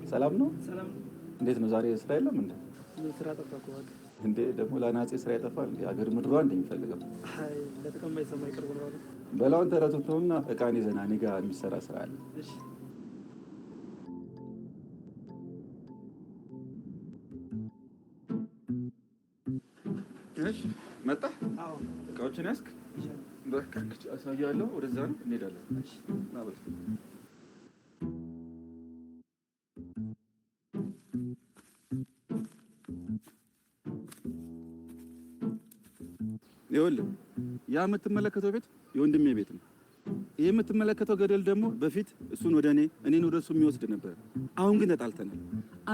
ሰላም ነው? ሰላም። እንዴት ነው ዛሬ ስራ የለም እንዴ? ስራ ጠፋኩ። እንዴ ደግሞ ለአናጺ ስራ ይጠፋል? የሀገር ምድሯ እንደሚፈልገው አይ ለተቀማጭ ሰማይ ቅርብ ነው አይደል? በላውን ተረቱተውና እቃን ይዘና እኔ ጋር የሚሰራ ስራ አለ። እሺ እሺ መጣ። አዎ እቃዎችን ያስክ በቃ አሳያለሁ። ወደዛ ነው እንሄዳለን። እሺ ና በል ይኸውልህ ያ የምትመለከተው ቤት የወንድሜ ቤት ነው። ይሄ የምትመለከተው ገደል ደግሞ በፊት እሱን ወደ እኔን ወደ እሱ የሚወስድ ነበር። አሁን ግን ተጣልተናል።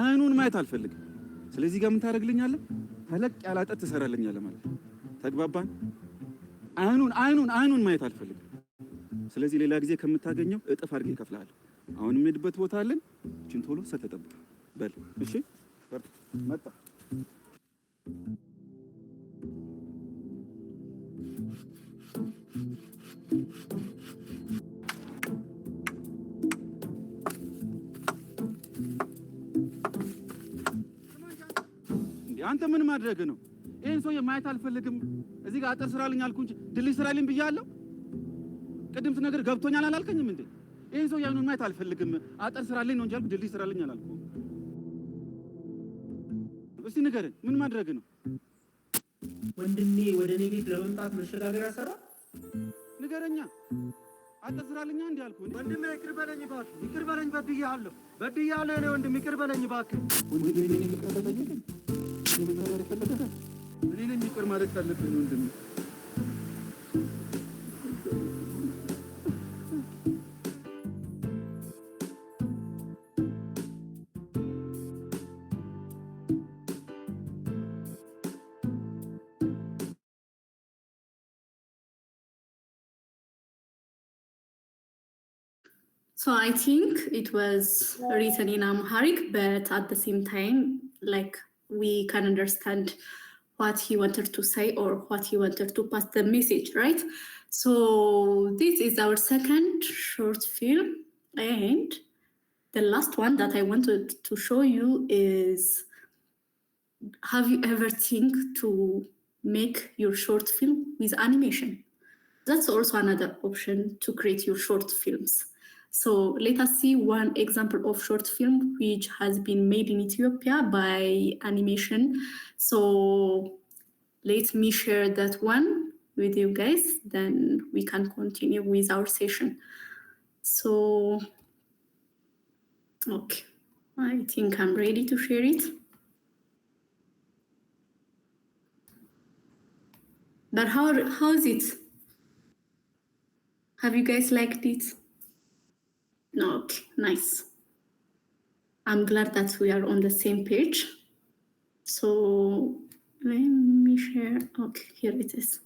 አይኑን ማየት አልፈልግም። ስለዚህ ጋር ምን ታደርግልኛለህ? ተለቅ ያለ አጠት ትሰራልኛለህ ማለት ነው። ተግባባን? አይኑን ማየት አልፈልግም። ስለዚህ ሌላ ጊዜ ከምታገኘው እጥፍ አድርጌ እከፍልሃለሁ። አሁን የምሄድበት ቦታ አለን። እቺን ቶሎ ሰተጠብቅ በል እሺ። መጣ አንተ ምን ማድረግ ነው? ይሄን ሰው ማየት አልፈልግም። እዚህ ጋር አጥር ስራልኝ አልኩ እንጂ ድልድይ ስራልኝ ብያለሁ። ቅድም ነገር ገብቶኛል አላልከኝም እንዴ? ይሄን ሰው ያኑን ማየት አልፈልግም። አጥር ስራልኝ ነው እንጂ አልኩ ድልድይ ስራልኝ አላልኩ። እስቲ ንገረኝ ምን ማድረግ ነው? ወንድሜ ወደ እኔ ቤት ለመምጣት መሸጋገሪያ ሰራ። ንገረኛ። አጥር ስራልኝ እንዴ አልኩ። ወንድሜ ይቅር በለኝ እባክህ፣ ይቅር በለኝ በድያለሁ። እኔ ወንድሜ ይቅር በለኝ እባክህ። ወንድሜ ይቅር በለኝ እኔ ነኝ ይቅር ማለት ያለብኝ ወንድሜ። So I think it was written in Amharic, but at the same time, like we can understand what he wanted to say or what he wanted to pass the message, right? So this is our second short film, and the last one that I wanted to show you is, have you ever think to make your short film with animation? That's also another option to create your short films. So let us see one example of short film which has been made in Ethiopia by animation. So let me share that one with you guys, then we can continue with our session. So, okay, I think I'm ready to share it. But how is it? Have you guys liked it? Okay, nice. I'm glad that we are on the same page. So let me share. Okay, here it is.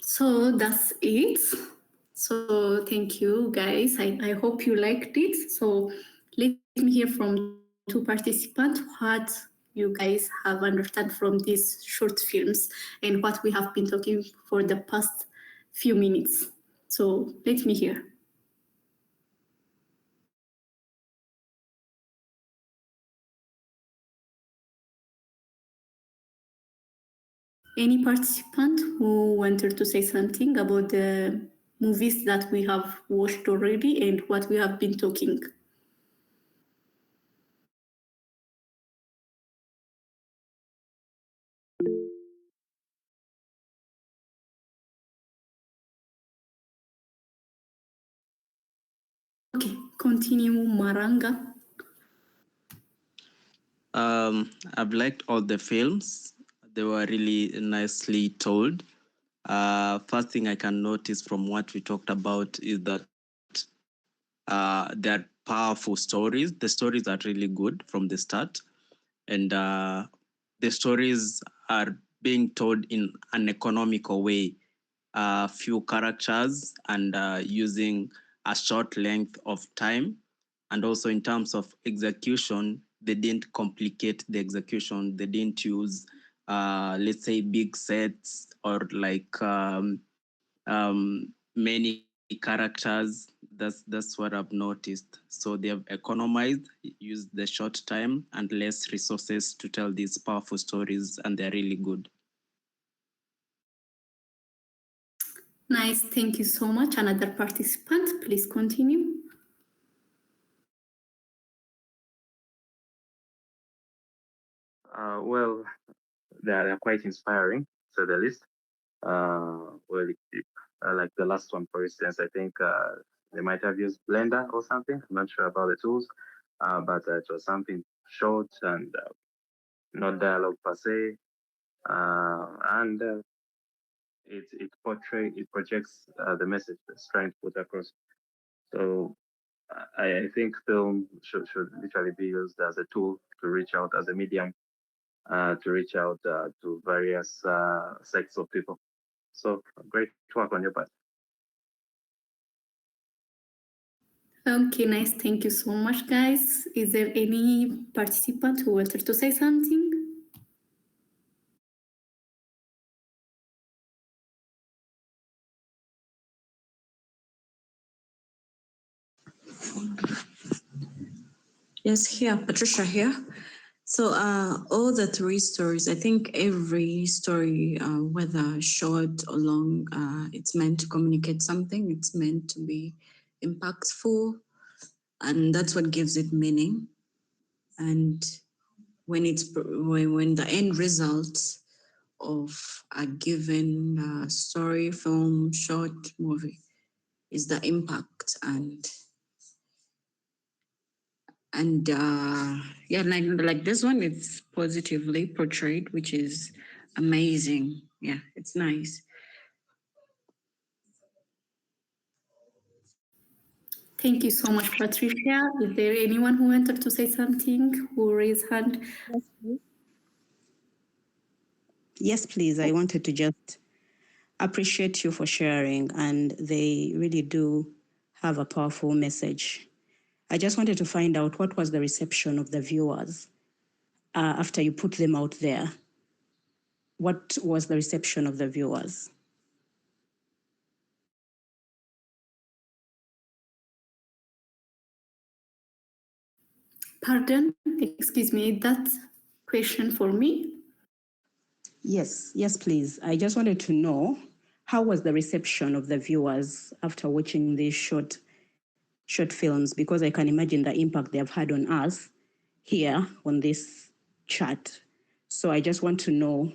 So that's it. So thank you guys. I hope you liked it. So let me hear from two participants what you guys have understood from these short films and what we have been talking for the past few minutes. So let me hear. Any participant who wanted to say something about the movies that we have watched already and what we have been talking? Okay, continue, Maranga. I've liked all the films. They were really nicely told. First thing I can notice from what we talked about is that they're powerful stories. The stories are really good from the start. And the stories are being told in an economical way. Few characters and using a short length of time. And also in terms of execution, they didn't complicate the execution. They didn't use, let's say, big sets or like many characters. That's what I've noticed. So they have economized, used the short time and less resources to tell these powerful stories, and they're really good. Nice, thank you so much. Another participant, please continue. Well, they're quite inspiring, to say the least. Like the last one, for instance, I think they might have used Blender or something. I'm not sure about the tools, but it was something short and not dialogue per se, and it projects the message that's trying to put across. So I think film should literally be used as a tool to reach out, as a medium to reach out to various sects of people. So great work on your part. Okay, nice. Thank you so much, guys. Is there any participant who wanted to say something? Yes, here, Patricia here. So all the three stories, I think every story, whether short or long, it's meant to communicate something. It's meant to be impactful, and that's what gives it meaning. And when the end result of a given story, film, short, movie is the impact and yeah, like this one, it's positively portrayed, which is amazing. Yeah, it's nice. Thank you so much, Patricia. Is there anyone who wanted to say something? Who raised hand? Yes, please. I wanted to just appreciate you for sharing, and they really do have a powerful message. I just wanted to find out what was the reception of the viewers after you put them out there. What was the reception of the viewers? Pardon? Excuse me, that question for me? Yes, please. I just wanted to know how was the reception of the viewers after watching these short films, because I can imagine the impact they have had on us here on this chat. So I just want to know,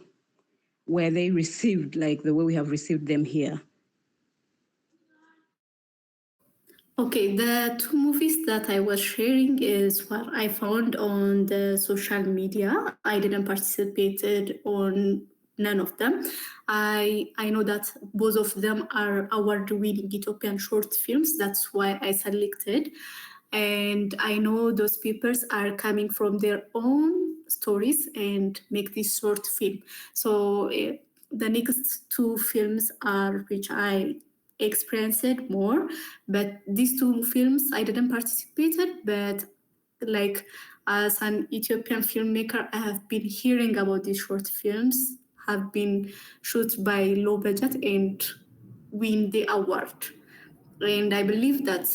were they received like the way we have received them here? Okay, the two movies that I was sharing is what I found on the social media. I didn't participate on none of them. I know that both of them are award-winning Ethiopian short films. That's why I selected. And I know those papers are coming from their own stories and make this short film. So the next two films are which I experienced it more, but these two films I didn't participate in, but like as an Ethiopian filmmaker, I have been hearing about these short films have been shot by low budget and win the award. And I believe that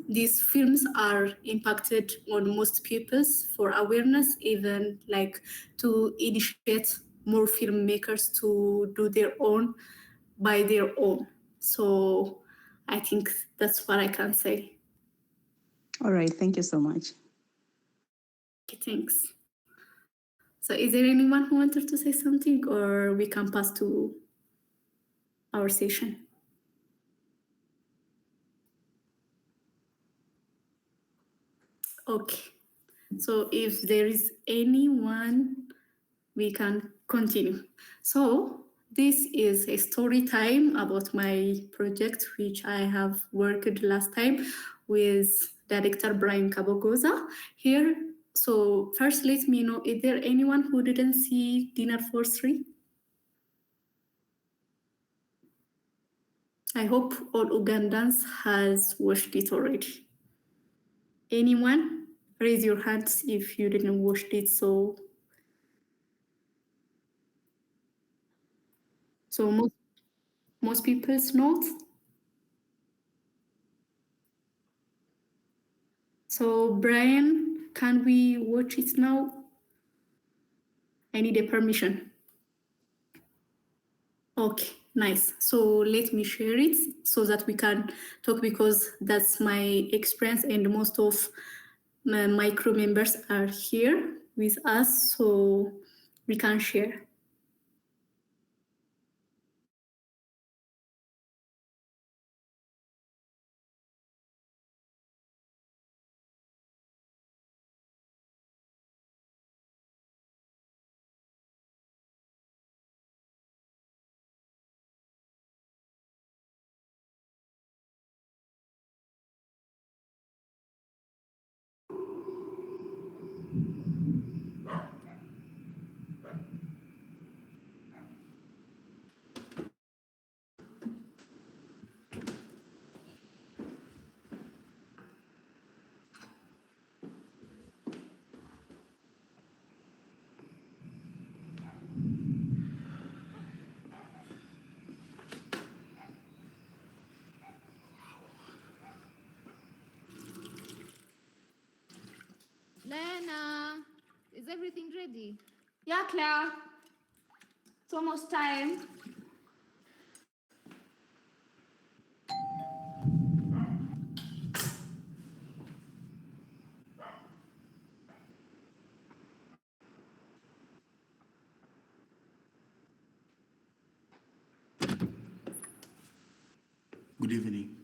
these films are impacted on most people's for awareness, even like to initiate more filmmakers to do their own by their own. So I think that's what I can say. All right, thank you so much. Okay, thanks. So is there anyone who wanted to say something, or we can pass to our session? Okay. So if there is anyone, we can continue. So this is a story time about my project, which I have worked last time with director Brian Kabogoza here. So first, let me know, is there anyone who didn't see Dinner for Three? I hope all Ugandans has watched it already. Anyone? Raise your hands if you didn't watch it. So most people's not. So Brian, can we watch it now? I need a permission. Okay, nice. So let me share it so that we can talk, because that's my experience and most of my crew members are here with us, so we can share. Lena, is everything ready? Yeah, Claire. It's almost time. Good evening.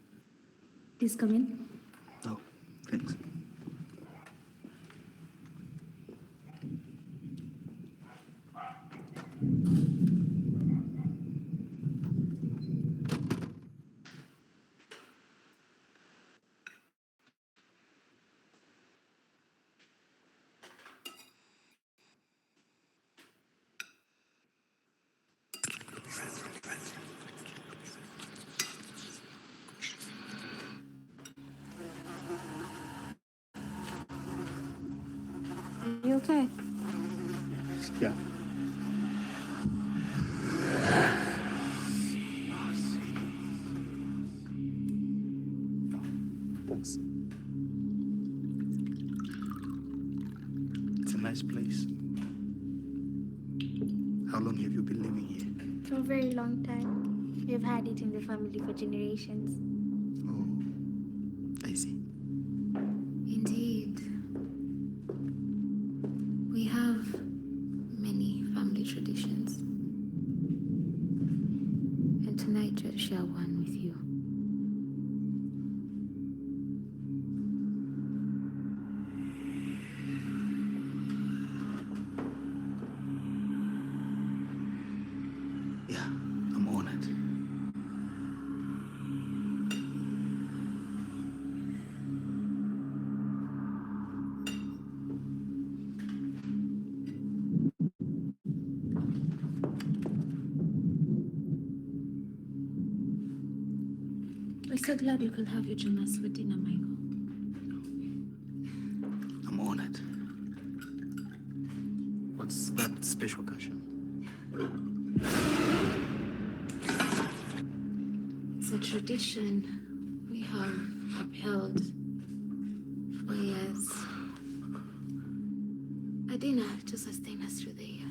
Please come in. Oh, thanks. Are you okay? Yeah. Thanks. It's a nice place. How long have you been living here? For a very long time. We've had it in the family for generations. Oh, I see. Indeed. We have many family traditions. And tonight I'll share one with you. Yeah, I'm honored. so glad you could have your gymnast for dinner, Michael. I'm honored. What's that special occasion? It's a tradition we have upheld for years. A dinner to sustain us through the years.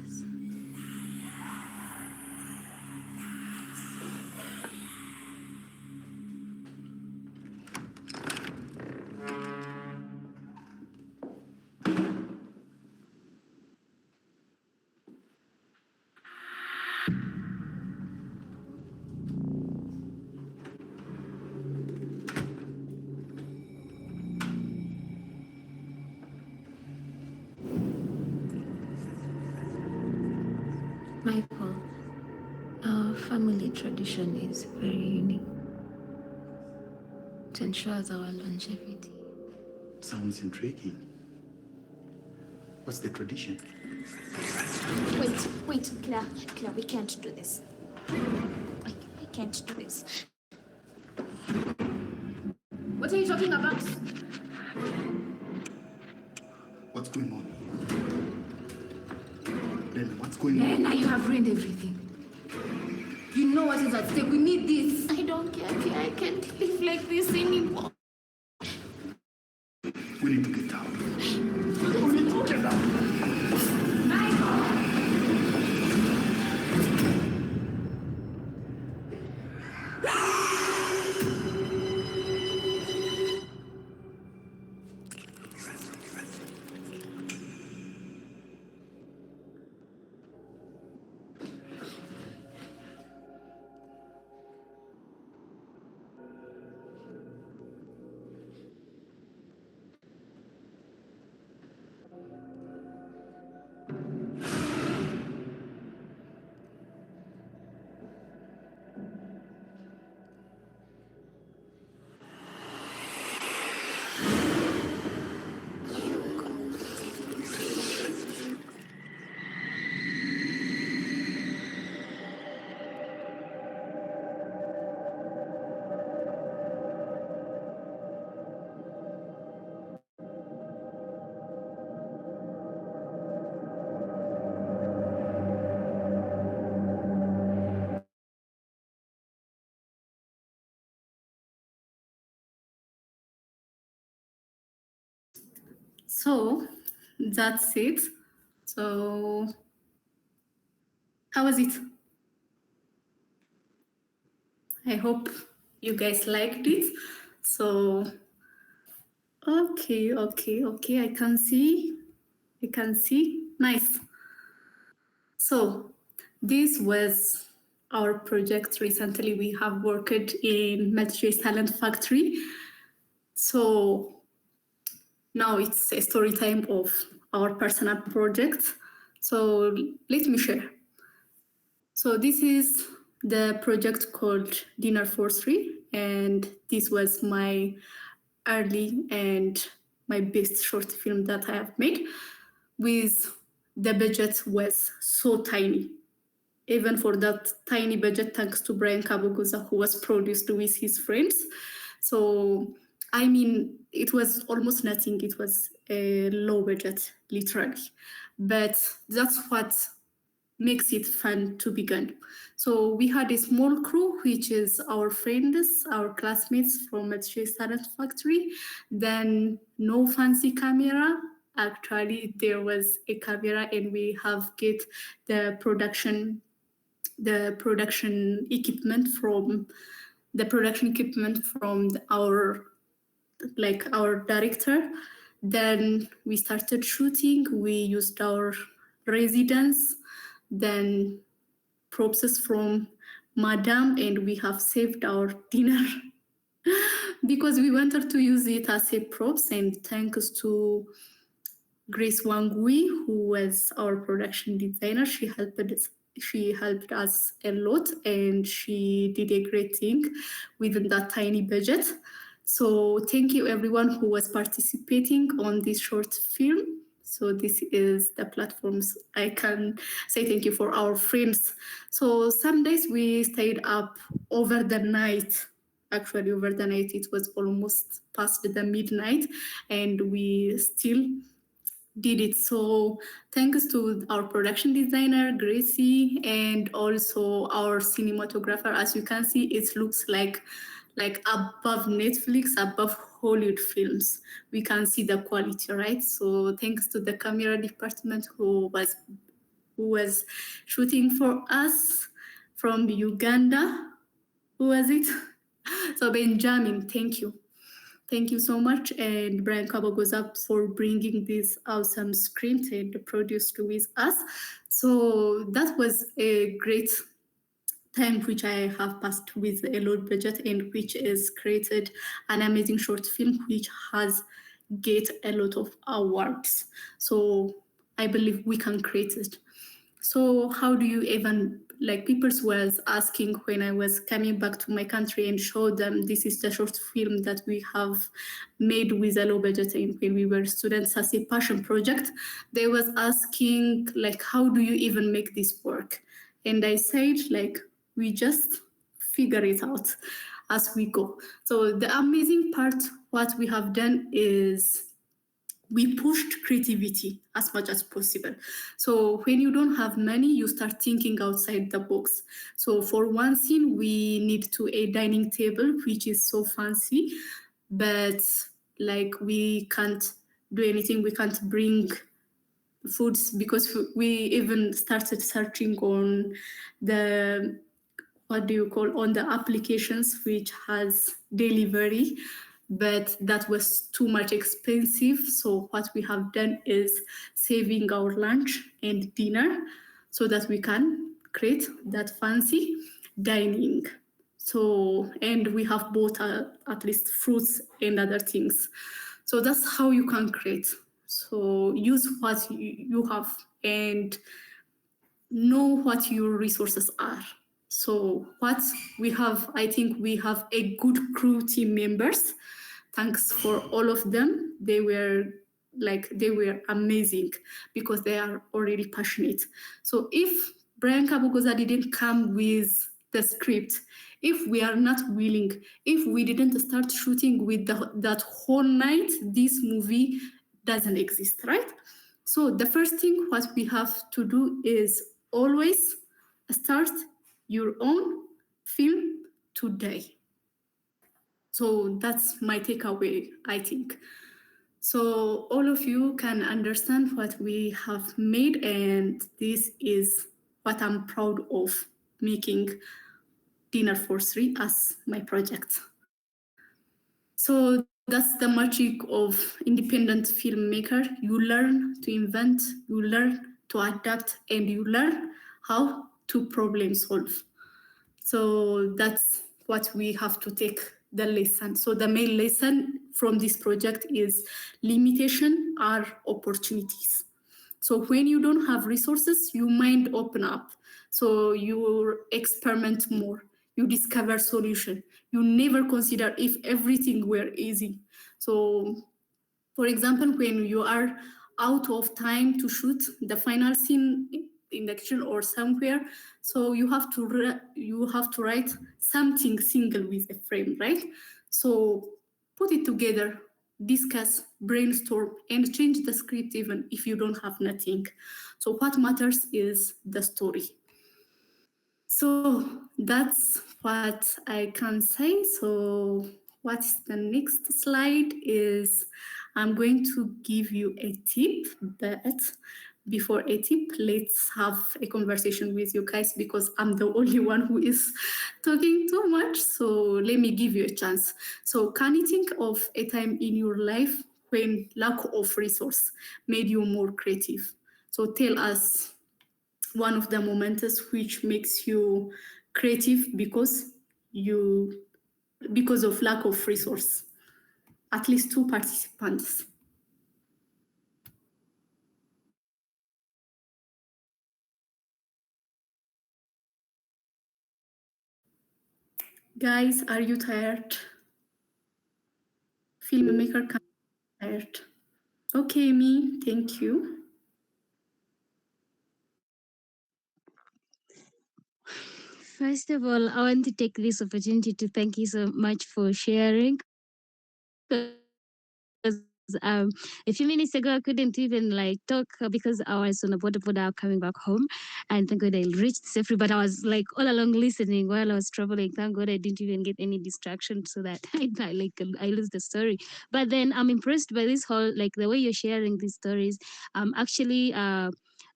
Michael, our family tradition is very unique. It ensures our longevity. Sounds intriguing. What's the tradition? Wait, Claire, we can't do this. I can't do this. What are you talking about? What's going on? Lena, what's going on? Now you have ruined everything. You know what is at stake. We need this. I don't care, Claire. I can't live like this anymore. We need to get out. We need to get out. So that's it. So how was it? I hope you guys liked it. So okay. I can see. Nice. So this was our project recently. We have worked in Medjay's Talent Factory. So now it's a story time of our personal project. So let me share. So this is the project called Dinner for Three, and this was my early and my best short film that I have made. With the budget was so tiny. Even for that tiny budget, thanks to Brian Kabuguza, who was produced with his friends. So, I mean, it was almost nothing. It was a low budget, literally. But that's what makes it fun to begin. So we had a small crew, which is our friends, our classmates from Medjay's Talent Factory. Then no fancy camera. Actually, there was a camera, and we have get the production equipment from our director. Then we started shooting. We used our residence, then props from Madame, and we have saved our dinner because we wanted to use it as a props. And thanks to Grace Wangui, who was our production designer, she helped us a lot, and she did a great thing within that tiny budget. So thank you everyone who was participating on this short film. So this is the platforms I can say thank you for our friends. So some days we stayed up over the night actually over the night. It was almost past the midnight, and we still did it. So thanks to our production designer, Gracie, and also our cinematographer. As you can see, it looks like above Netflix, above Hollywood films. We can see the quality, right? So thanks to the camera department who was shooting for us from Uganda. Who was it? So Benjamin, thank you. Thank you so much. And Brian Kabagoza for bringing this awesome script and produced with us. So that was a great time which I have passed with a low budget and which has created an amazing short film which has get a lot of awards. So I believe we can create it. So how do you even, like people was asking when I was coming back to my country and show them this is the short film that we have made with a low budget and when we were students as a passion project, they was asking like, how do you even make this work? And I said like, we just figure it out as we go. So the amazing part, what we have done is we pushed creativity as much as possible. So when you don't have money, you start thinking outside the box. So for one scene, we need to a dining table, which is so fancy, but like we can't do anything. We can't bring foods because we even started searching on the on the applications which has delivery, but that was too much expensive. So what we have done is saving our lunch and dinner so that we can create that fancy dining. So, and we have bought at least fruits and other things. So that's how you can create. So use what you have and know what your resources are. So what we have, I think we have a good crew team members. Thanks for all of them. They were amazing because they are already passionate. So if Brian Kabugoza didn't come with the script, if we are not willing, if we didn't start shooting with that whole night, this movie doesn't exist, right? So the first thing what we have to do is always start your own film today. So that's my takeaway, I think. So all of you can understand what we have made, and this is what I'm proud of, making Dinner for Three as my project. So that's the magic of independent filmmaker. You learn to invent, you learn to adapt, and you learn how to problem solve. So that's what we have to take the lesson. So the main lesson from this project is limitation are opportunities. So when you don't have resources, your mind open up. So you experiment more, you discover solution. You never consider if everything were easy. So for example, when you are out of time to shoot the final scene in the kitchen or somewhere, so you have to write something single with a frame, right? So put it together, discuss, brainstorm, and change the script even if you don't have nothing. So what matters is the story. So that's what I can say. So what is the next slide is I'm going to give you a tip, but before a tip, let's have a conversation with you guys because I'm the only one who is talking too much. So let me give you a chance. So can you think of a time in your life when lack of resource made you more creative? So tell us one of the moments which makes you creative because of lack of resource. At least two participants. Guys, are you tired? Filmmaker can be tired. Okay, me, thank you. First of all, I want to take this opportunity to thank you so much for sharing. 'Cause, a few minutes ago, I couldn't even like talk because I was on a border coming back home. And thank God I reached safely. But I was like all along listening while I was traveling. Thank God I didn't even get any distraction so that I lose the story. But then I'm impressed by this whole like the way you're sharing these stories. Actually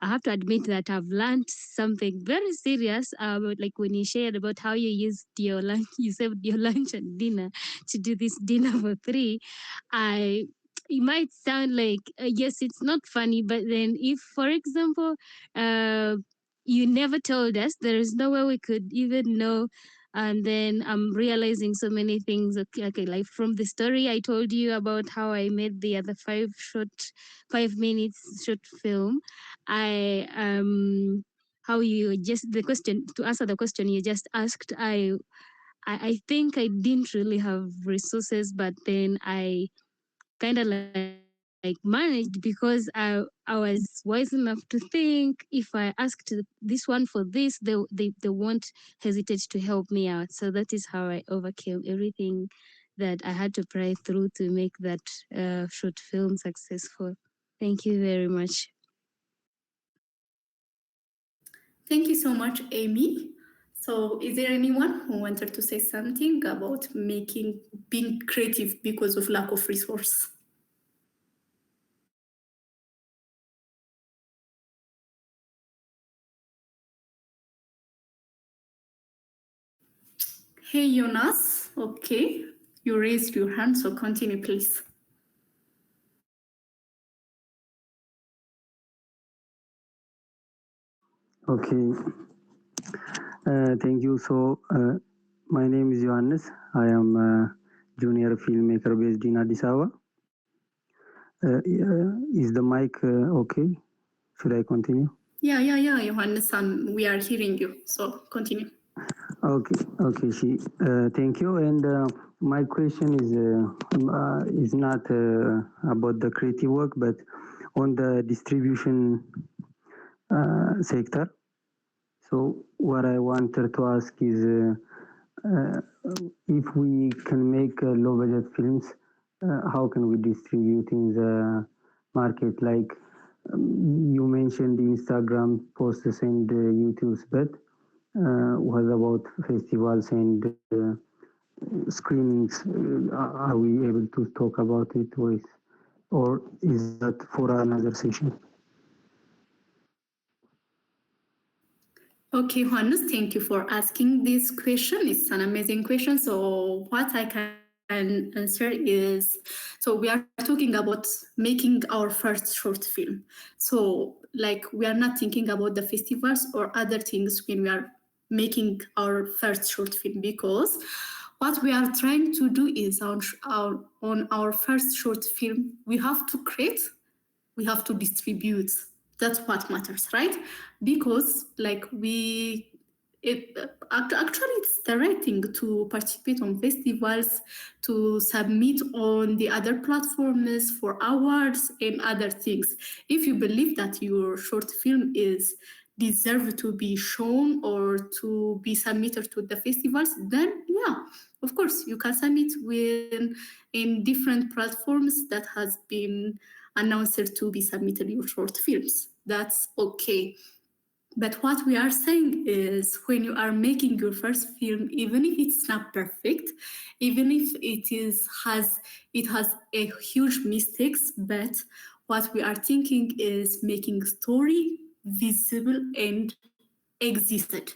I have to admit that I've learned something very serious. Like when you shared about how you used your lunch, you saved your lunch and dinner to do this dinner for three. I it might sound like yes, it's not funny, but then if, for example, uh, you never told us, there is no way we could even know. And then I'm realizing so many things. Okay, like from the story I told you about how I made the other 5 minutes short film. I how you just the question to answer the question you just asked. I think I didn't really have resources, but then I kind of like managed because I was wise enough to think if I asked this one for this, they won't hesitate to help me out. So that is how I overcame everything that I had to pray through to make that short film successful. Thank you very much. Thank you so much, Amy. So, is there anyone who wanted to say something about being creative because of lack of resource? Hey, Jonas. Okay, you raised your hand, so continue, please. Okay, thank you. So, my name is Johannes. I am a junior filmmaker based in Addis Ababa. Is the mic okay? Should I continue? Yeah, Johannes, we are hearing you, so continue. Okay, thank you. And my question is not about the creative work, but on the distribution sector. So what I wanted to ask is if we can make low budget films, how can we distribute in the market? Like you mentioned Instagram posts and YouTube's, but what about festivals and screenings? Are we able to talk about it, or is that for another session? Okay, Juanes, thank you for asking this question. It's an amazing question. So, what I can answer is, so we are talking about making our first short film. So, like, we are not thinking about the festivals or other things when we are making our first short film, because what we are trying to do is on our first short film, we have to create, we have to distribute. That's what matters, right? Because like actually it's the right thing to participate on festivals, to submit on the other platforms for awards and other things. If you believe that your short film is deserve to be shown or to be submitted to the festivals, then yeah, of course you can submit in different platforms that has been announced to be submitted your short films. That's okay. But what we are saying is when you are making your first film, even if it's not perfect, even if it has a huge mistakes, but what we are thinking is making story visible and existed.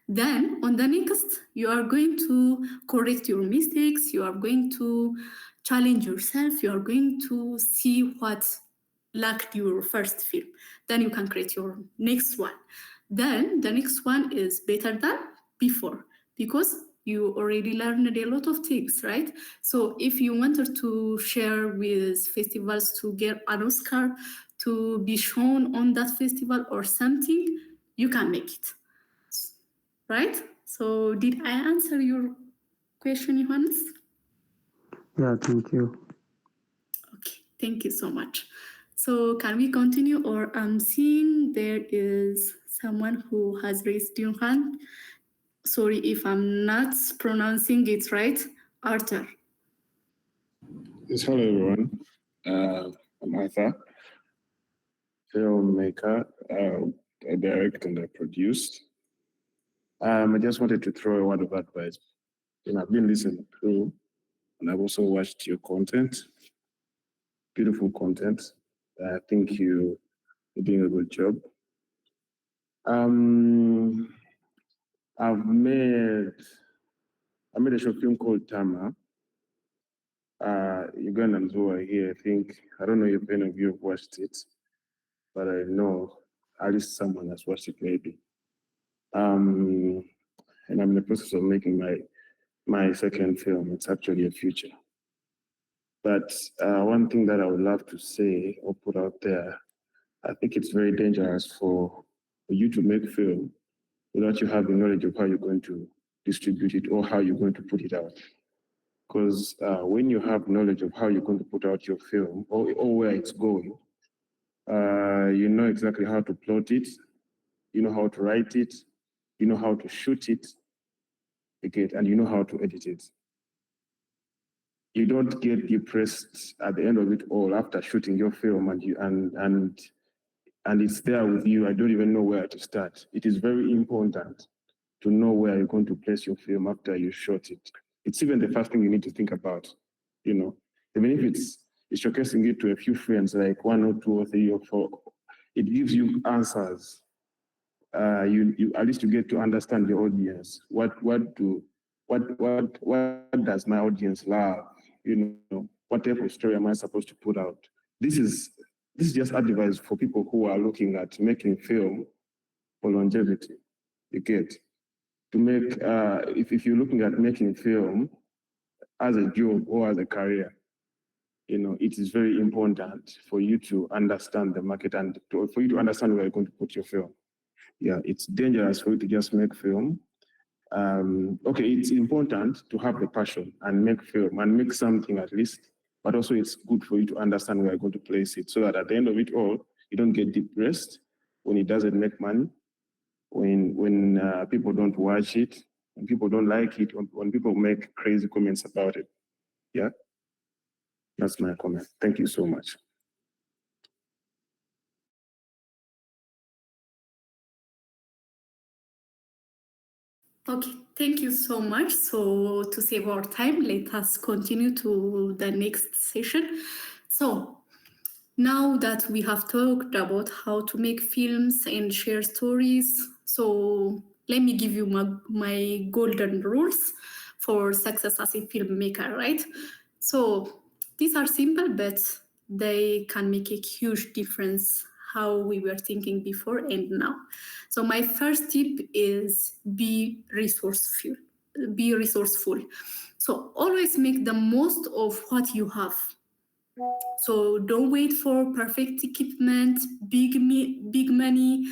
Then on the next, you are going to correct your mistakes, you are going to challenge yourself, you are going to see what lacked your first film. Then you can create your next one. Then the next one is better than before because you already learned a lot of things, right? So if you wanted to share with festivals to get an Oscar, to be shown on that festival or something, you can make it, right? So did I answer your question, Johannes? Yeah, thank you. Okay, thank you so much. So can we continue, or I'm seeing there is someone who has raised your hand. sorry if I'm not pronouncing it right, Arthur. Yes, hello everyone. I'm Arthur, filmmaker. I direct and I produce. I just wanted to throw a word of advice. I've been listening through, and I've also watched your content. Beautiful content. I think you're doing a good job. I made a short film called Tama. Ugandans who are here, I don't know if any of you have watched it, but I know at least someone has watched it maybe. And I'm in the process of making my second film. It's actually a feature. But one thing that I would love to say or put out there, I think it's very dangerous for you to make film without you having knowledge of how you're going to distribute it or how you're going to put it out. Because when you have knowledge of how you're going to put out your film or where it's going, you know exactly how to plot it, you know how to write it, you know how to shoot it, and you know how to edit it. You don't get depressed at the end of it all after shooting your film and it's there with you. I don't even know where to start. It is very important to know where you're going to place your film after you shot it. It's even the first thing you need to think about, even if it's showcasing it to a few friends, like 1 or 2 or 3 or 4, it gives you answers. You at least you get to understand your audience. What does my audience love? What type of story am I supposed to put out? This is just advice for people who are looking at making film for longevity. You get to make if you're looking at making film as a job or as a career, it is very important for you to understand the market and for you to understand where you're going to put your film. Yeah, it's dangerous for you to just make film. Okay, it's important to have the passion and make film and make something at least, but also it's good for you to understand where you're going to place it so that at the end of it all, you don't get depressed when it doesn't make money, when people don't watch it, when people don't like it, when people make crazy comments about it. Yeah, that's my comment. Thank you so much. Okay, thank you so much. So to save our time, let us continue to the next session. So now that we have talked about how to make films and share stories, so let me give you my golden rules for success as a filmmaker, right? So these are simple, but they can make a huge difference how we were thinking before and now. So my first tip is be resourceful. Be resourceful. So always make the most of what you have. So don't wait for perfect equipment, big money,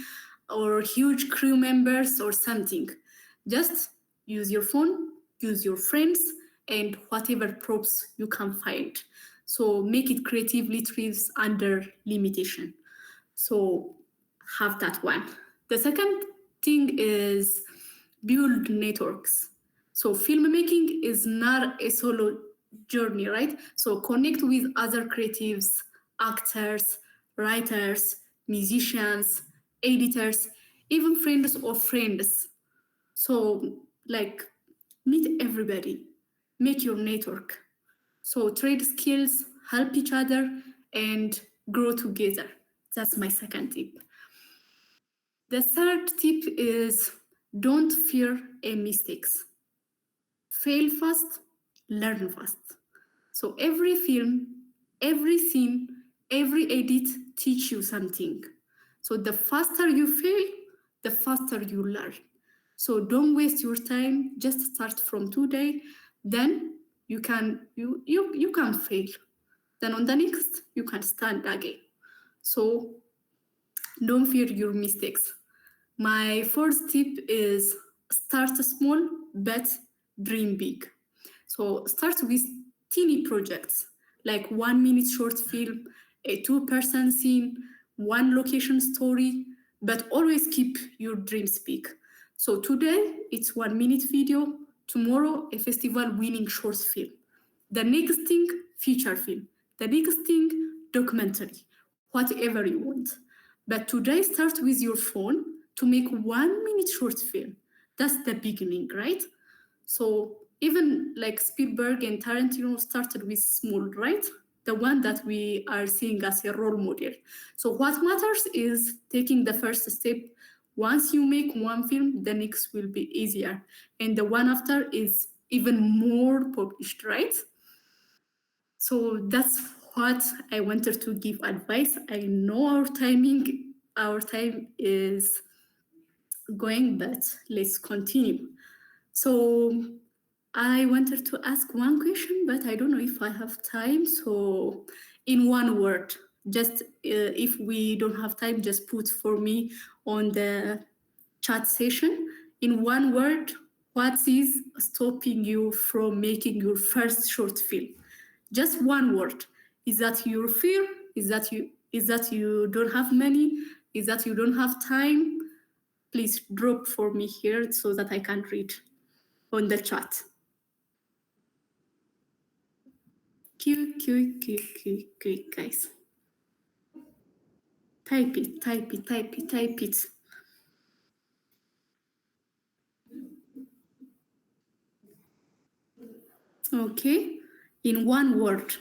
or huge crew members or something. Just use your phone, use your friends, and whatever props you can find. So make it creatively thrives under limitation. So have that one. The second thing is build networks. So filmmaking is not a solo journey, right? So connect with other creatives, actors, writers, musicians, editors, even friends of friends. So meet everybody, make your network. So trade skills, help each other, and grow together. That's my second tip. The third tip is don't fear a mistakes. Fail fast, learn fast. So every film, every scene, every edit teach you something. So the faster you fail, the faster you learn. So don't waste your time. Just start from today. Then you can fail. Then on the next, you can stand again. So don't fear your mistakes. My fourth tip is start small but dream big. So start with teeny projects like 1 minute short film, a 2-person scene, 1 location story, but always keep your dreams big. So today it's 1 minute video, tomorrow a festival winning short film, the next thing feature film, the next thing documentary, whatever you want. But today start with your phone to make 1 minute short film. That's the beginning, right? So even like Spielberg and Tarantino started with small, right? The one that we are seeing as a role model. So what matters is taking the first step. Once you make one film, the next will be easier. And the one after is even more polished, right? So that's what I wanted to give advice. I know our time is going, but let's continue. So I wanted to ask one question, but I don't know if I have time. So in one word, just if we don't have time, just put for me on the chat session. In one word, what is stopping you from making your first short film? Just one word. Is that your fear? Is that you don't have money? Is that you don't have time? Please drop for me here so that I can read on the chat. Quick, guys. Type it. Okay. In one word,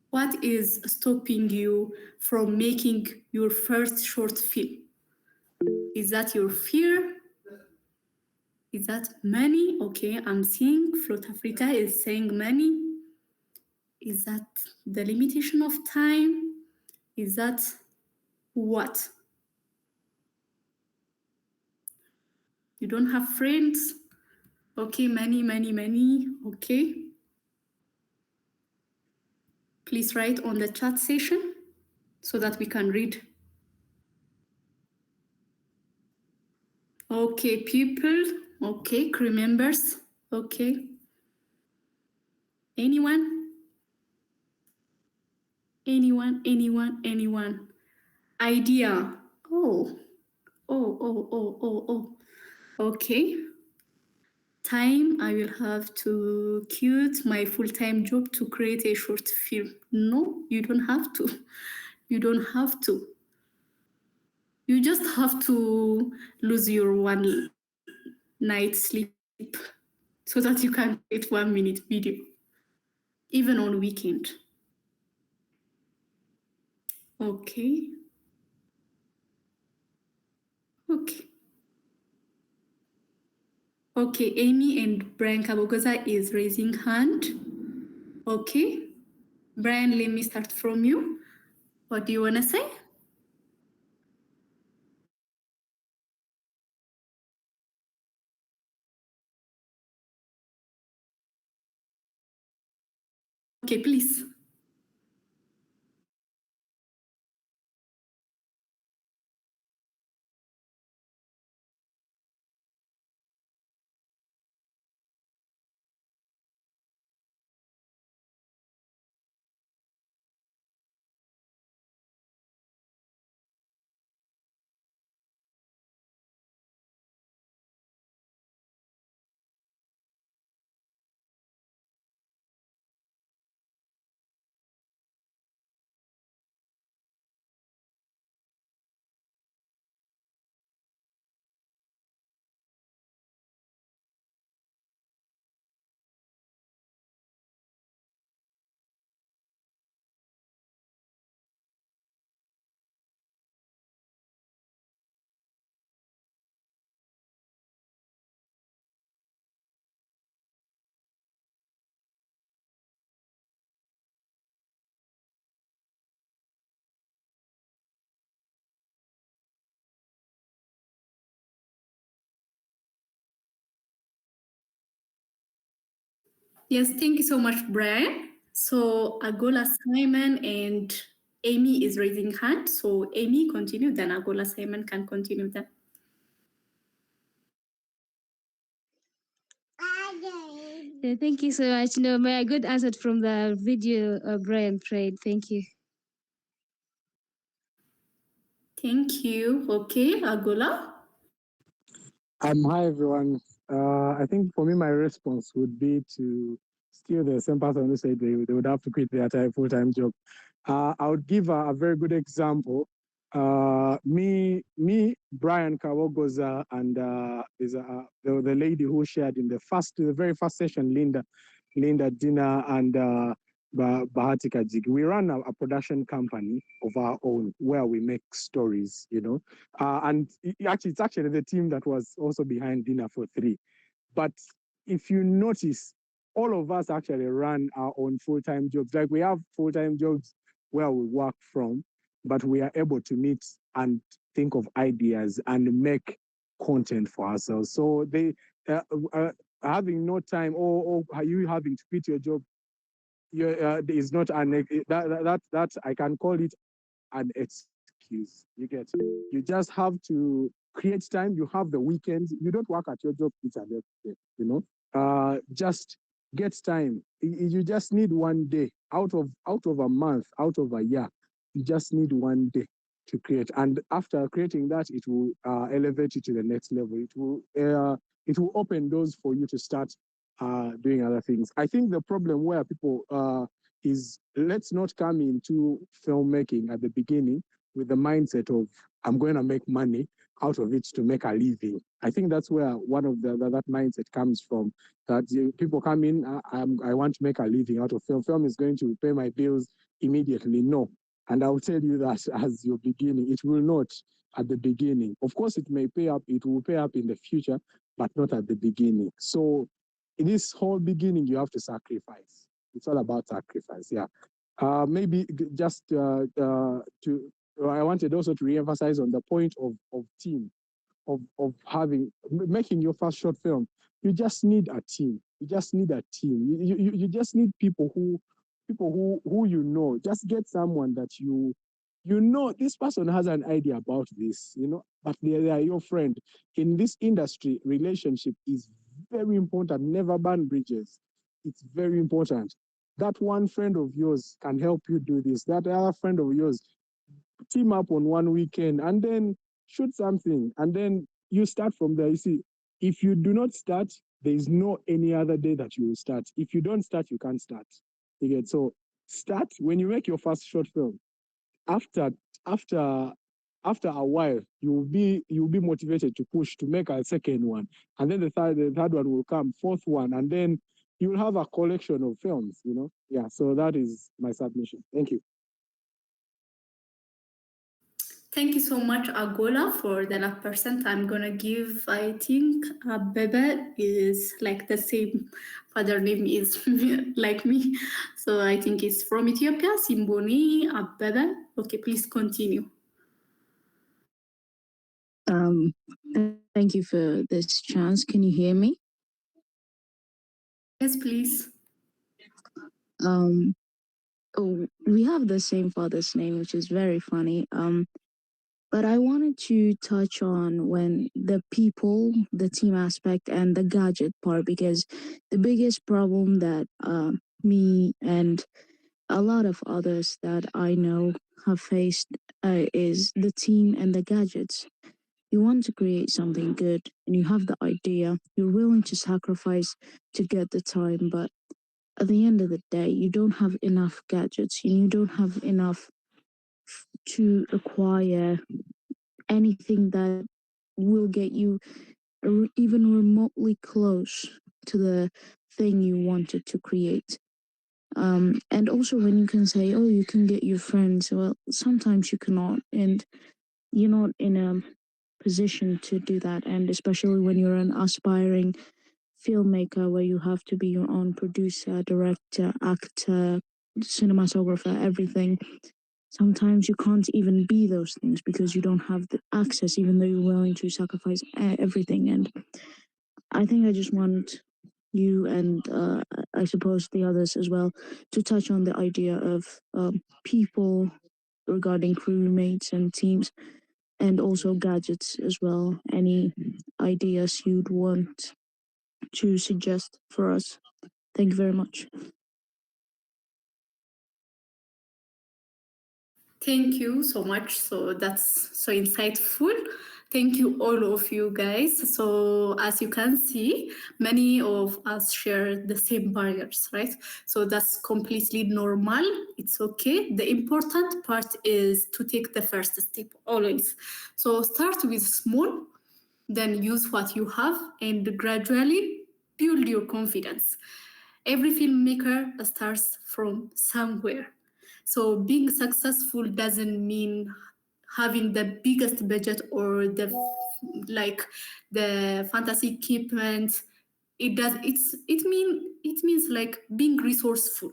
what is stopping you from making your first short film? Is that your fear? Is that money? Okay, I'm seeing Float Africa is saying money. Is that the limitation of time? Is that what? You don't have friends? Okay, money. Okay. Please write on the chat session so that we can read. Okay, people. Okay, crew members. Okay. Anyone? Idea. Oh. Okay. Time, I will have to quit my full-time job to create a short film. No, you don't have to. You don't have to. You just have to lose your one night sleep so that you can create 1 minute video, even on weekend. Okay. Okay, Amy and Brian Kabogoza is raising hand. Okay. Brian, let me start from you. What do you want to say? Okay, please. Yes, thank you so much, Brian. So Agola Simon and Amy is raising hand. So Amy, continue, then Agola Simon can continue then. Yeah, thank you so much. No, my good answer from the video Brian played. Thank you. Thank you. Okay, Agola. Hi everyone. I think for me, my response would be to steal the same person who said they would have to quit their full-time job. I would give a very good example. Me, Brian Kawogoza, and there's the lady who shared in the very first session, Linda Dina, and Bahati Kajigi. We run a production company of our own where we make stories, and it's actually the team that was also behind Dinner for Three. But if you notice, all of us actually run our own full-time jobs. Like we have full-time jobs where we work from, but we are able to meet and think of ideas and make content for ourselves. So having no time or you having to quit your job is not that I can call it an excuse. You get, you just have to create time. You have the weekends. You don't work at your job each and every day, just get time. You just need one day out of a month, out of a year. You just need one day to create, and after creating that, it will elevate you to the next level. It will open doors for you to start doing other things. I think the problem where people is, let's not come into filmmaking at the beginning with the mindset of I'm going to make money out of it to make a living. I think that's where one of that mindset comes from. That people come in, I want to make a living out of film. Film is going to pay my bills immediately. No. And I'll tell you that as your beginning, it will not at the beginning. Of course, it may pay up, it will pay up in the future, but not at the beginning. So in this whole beginning, you have to sacrifice. It's all about sacrifice, yeah. Maybe just I wanted also to re-emphasize on the point of team, of making your first short film. You just need a team. You just need a team. You just need people who just get someone that this person has an idea about this, but they are your friend. In this industry, relationship is very important. Never burn bridges. It's very important. That one friend of yours can help you do this. That other friend of yours, team up on one weekend and then shoot something. And then you start from there. You see, if you do not start, there is no any other day that you will start. If you don't start, you can't start. You get, so start when you make your first short film. After a while, you'll be motivated to push to make a second one, and then the third one will come, fourth one, and then you'll have a collection of films. Yeah. So that is my submission. Thank you. Thank you so much, Agola, for the last percent. I'm gonna give, I think, Bebe is like the same father name is like me. So I think it's from Ethiopia, Simboni Abebe. Okay, please continue. Thank you for this chance. Can you hear me? Yes, please. We have the same father's name, which is very funny. But I wanted to touch on when the people, the team aspect, and the gadget part, because the biggest problem that me and a lot of others that I know have faced is the team and the gadgets. You want to create something good and you have the idea, you're willing to sacrifice to get the time, but at the end of the day, you don't have enough gadgets and you don't have enough to acquire anything that will get you even remotely close to the thing you wanted to create. And also when you can say, oh, you can get your friends, well, sometimes you cannot, and you're not in a position to do that. And especially when you're an aspiring filmmaker where you have to be your own producer, director, actor, cinematographer, everything. Sometimes you can't even be those things because you don't have the access, even though you're willing to sacrifice everything. And I think I just want you and I suppose the others as well to touch on the idea of people regarding crewmates and teams, and also gadgets as well. Any ideas you'd want to suggest for us? Thank you very much. Thank you so much. So that's so insightful. Thank you, all of you guys. So as you can see, many of us share the same barriers, right? So that's completely normal. It's okay. The important part is to take the first step always. So start with small, then use what you have, and gradually build your confidence. Every filmmaker starts from somewhere. So being successful doesn't mean having the biggest budget or the fantasy equipment. It means like being resourceful,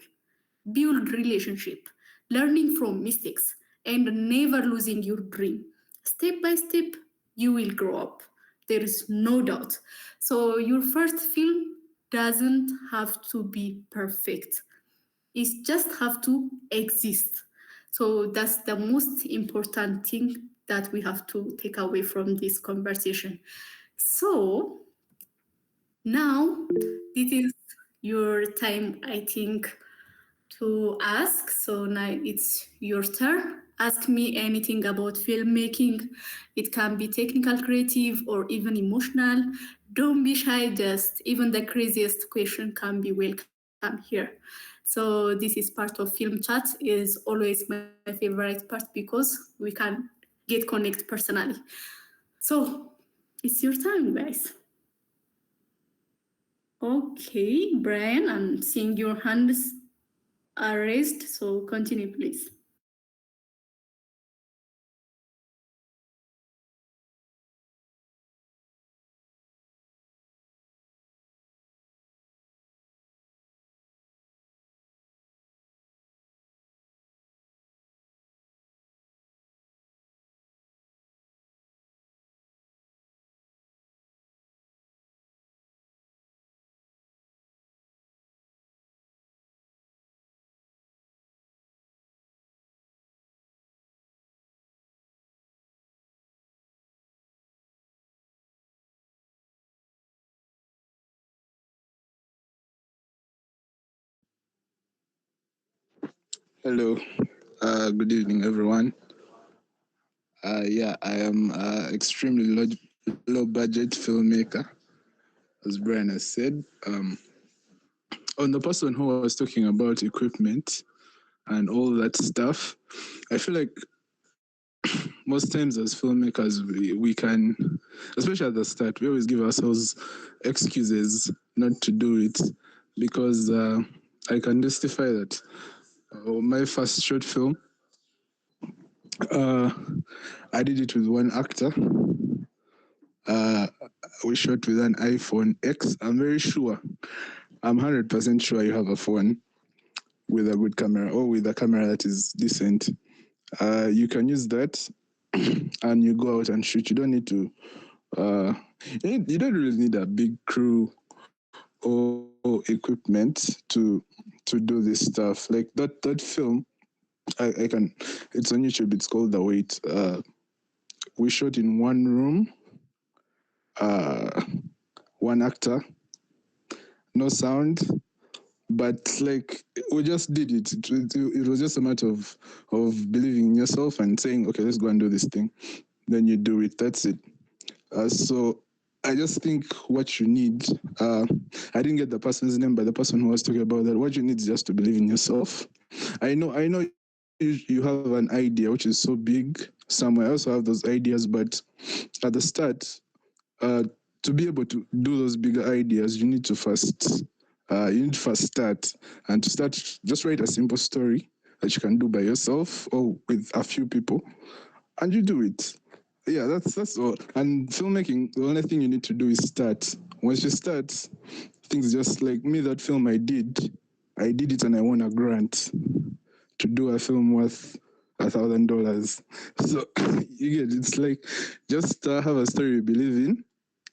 build relationship, learning from mistakes, and never losing your dream. Step by step, you will grow up. There is no doubt. So your first film doesn't have to be perfect. It just have to exist. So that's the most important thing that we have to take away from this conversation. So now this is your time, I think, to ask. So now it's your turn. Ask me anything about filmmaking. It can be technical, creative, or even emotional. Don't be shy, just even the craziest question can be welcome here. So this is part of film chat, is always my favorite part because we can get connect personally. So it's your time, guys. Okay, Brian, I'm seeing your hands are raised, so continue, please. Hello, good evening, everyone. Yeah, I am extremely low budget filmmaker, as Brian has said. On the person who was talking about equipment and all that stuff, I feel like most times as filmmakers, we can, especially at the start, we always give ourselves excuses not to do it because I can justify that. My first short film, I did it with one actor. We shot with an iPhone X. I'm very sure, I'm 100% sure you have a phone with a good camera or with a camera that is decent. You can use that and you go out and shoot. You don't need to, you don't really need a big crew or equipment to do this stuff. Like that film, I can, it's on YouTube, it's called The Wait. We shot in one room, one actor, no sound, but like we just did it. It was just a matter of believing in yourself and saying, okay, let's go and do this thing. Then you do it. That's it. So I just think what you need, I didn't get the person's name, but the person who was talking about that, what you need is just to believe in yourself. I know you have an idea which is so big somewhere. I also have those ideas, but at the start, to be able to do those bigger ideas, you need to first start. And to start, just write a simple story that you can do by yourself or with a few people, and you do it. Yeah, that's all. And filmmaking, the only thing you need to do is start. Once you start, things just like me, that film I did it and I won a grant to do a film worth $1,000. So you get, it's like just have a story you believe in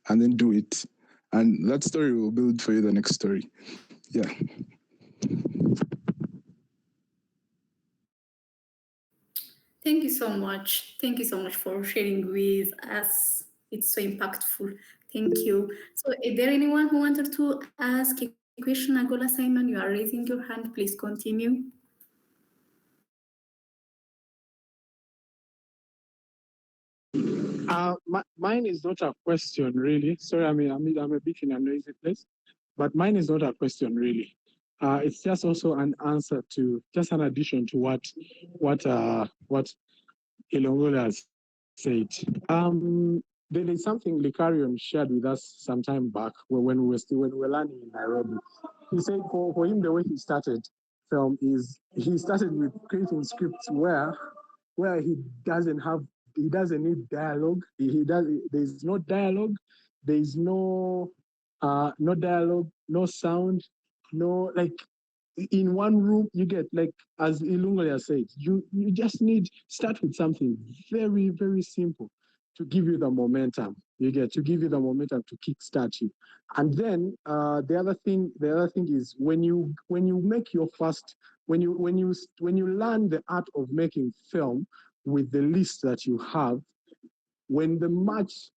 and then do it. And that story will build for you the next story. Yeah. Thank you so much. Thank you so much for sharing with us. It's so impactful. Thank you. So is there anyone who wanted to ask a question? Agola Simon, you are raising your hand. Please continue. Mine is not a question, really. Sorry, I'm a bit in a noisy place, but mine is not a question, really. It's just also an answer to, just an addition to what Ilongole has said. There is something Likarion shared with us some time back when we were learning in Nairobi. He said for him the way he started film is he started with creating scripts where he doesn't need dialogue. There's no dialogue, there's no dialogue, no sound, no, like, in one room you get, like, as Ilungolia said, you just start with something very, very simple to give you the momentum. You get to give you the momentum to kickstart you. And then the other thing is when you make your first, when you learn the art of making film with the list that you have, when much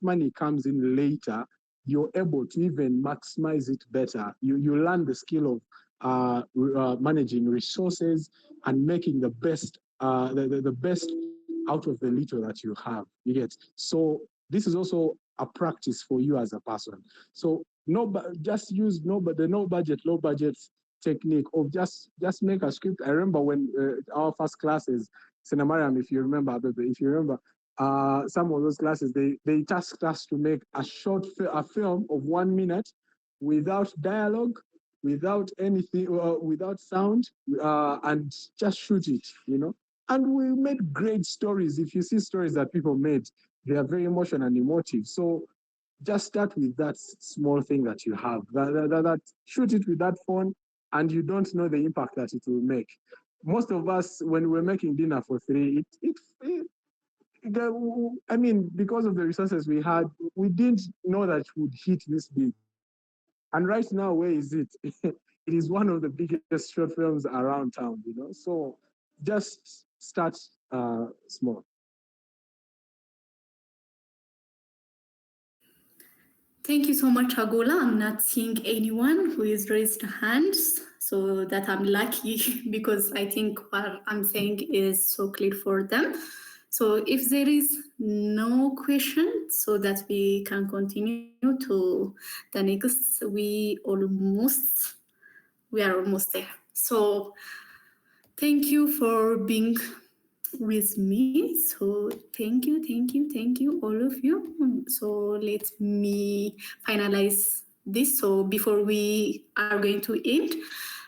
money comes in later, you're able to even maximize it better. You learn the skill of managing resources and making the best the best out of the little that you have. You get, so this is also a practice for you as a person. So just use the no budget, low budget technique of just make a script. I remember when our first classes, Senamariam, if you remember, some of those classes, they tasked us to make a film of 1 minute without dialogue, without anything, without sound, and just shoot it, And we made great stories. If you see stories that people made, they are very emotional and emotive. So just start with that small thing that you have. That shoot it with that phone, and you don't know the impact that it will make. Most of us, when we're making dinner for 3, because of the resources we had, we didn't know that it would hit this big. And right now, where is it? It is one of the biggest short films around town, So just start small. Thank you so much, Agola. I'm not seeing anyone who is raised hands, so that I'm lucky because I think what I'm saying is so clear for them. So if there is no question, so that we can continue to the next, we are almost there. So thank you for being with me. So thank you, all of you. So let me finalize this. So before we are going to end,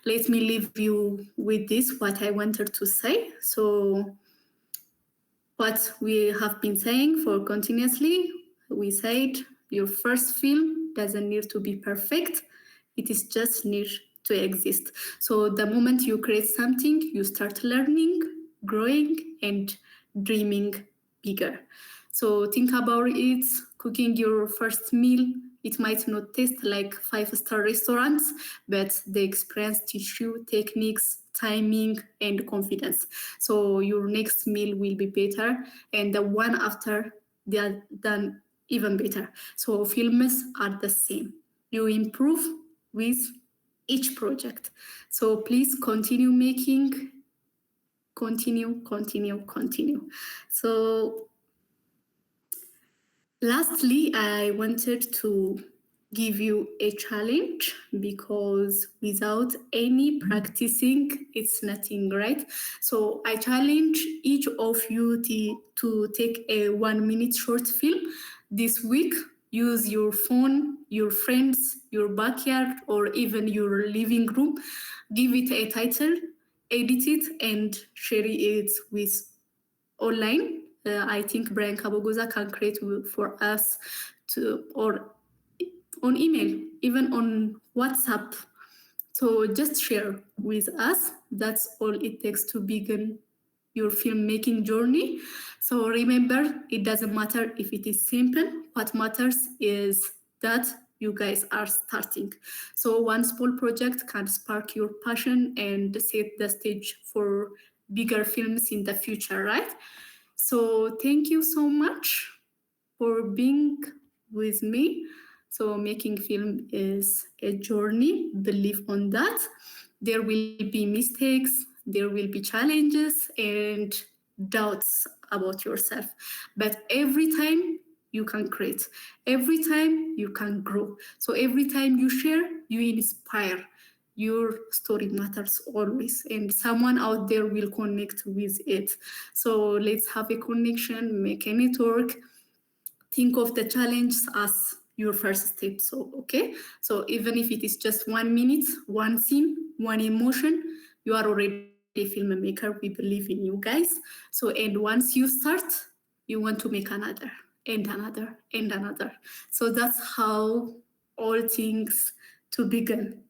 let me leave you with this, what I wanted to say. So what we have been saying for continuously, we said your first film doesn't need to be perfect. It is just need to exist. So the moment you create something, you start learning, growing, and dreaming bigger. So think about it, cooking your first meal. It might not taste like 5-star restaurants, but the experience teach you techniques, timing, and confidence. So your next meal will be better, and the one after they done even better. So films are the same. You improve with each project. So please continue making, continue. So lastly, I wanted to give you a challenge because without any practicing, it's nothing, right? So I challenge each of you to take a 1-minute short film this week. Use your phone, your friends, your backyard, or even your living room. Give it a title, edit it, and share it with online. I think Brian Kabogoza can create for us or on email, even on WhatsApp. So just share with us. That's all it takes to begin your filmmaking journey. So remember, it doesn't matter if it is simple. What matters is that you guys are starting. So one small project can spark your passion and set the stage for bigger films in the future, right? So thank you so much for being with me. So making film is a journey, believe on that. There will be mistakes, there will be challenges, and doubts about yourself. But every time you can create, every time you can grow. So every time you share, you inspire. Your story matters always, and someone out there will connect with it. So let's have a connection, make a network. Think of the challenge as your first step. So, okay. So even if it is just 1 minute, one scene, one emotion, you are already a filmmaker. We believe in you guys. So, and once you start, you want to make another and another and another. So that's how all things to begin.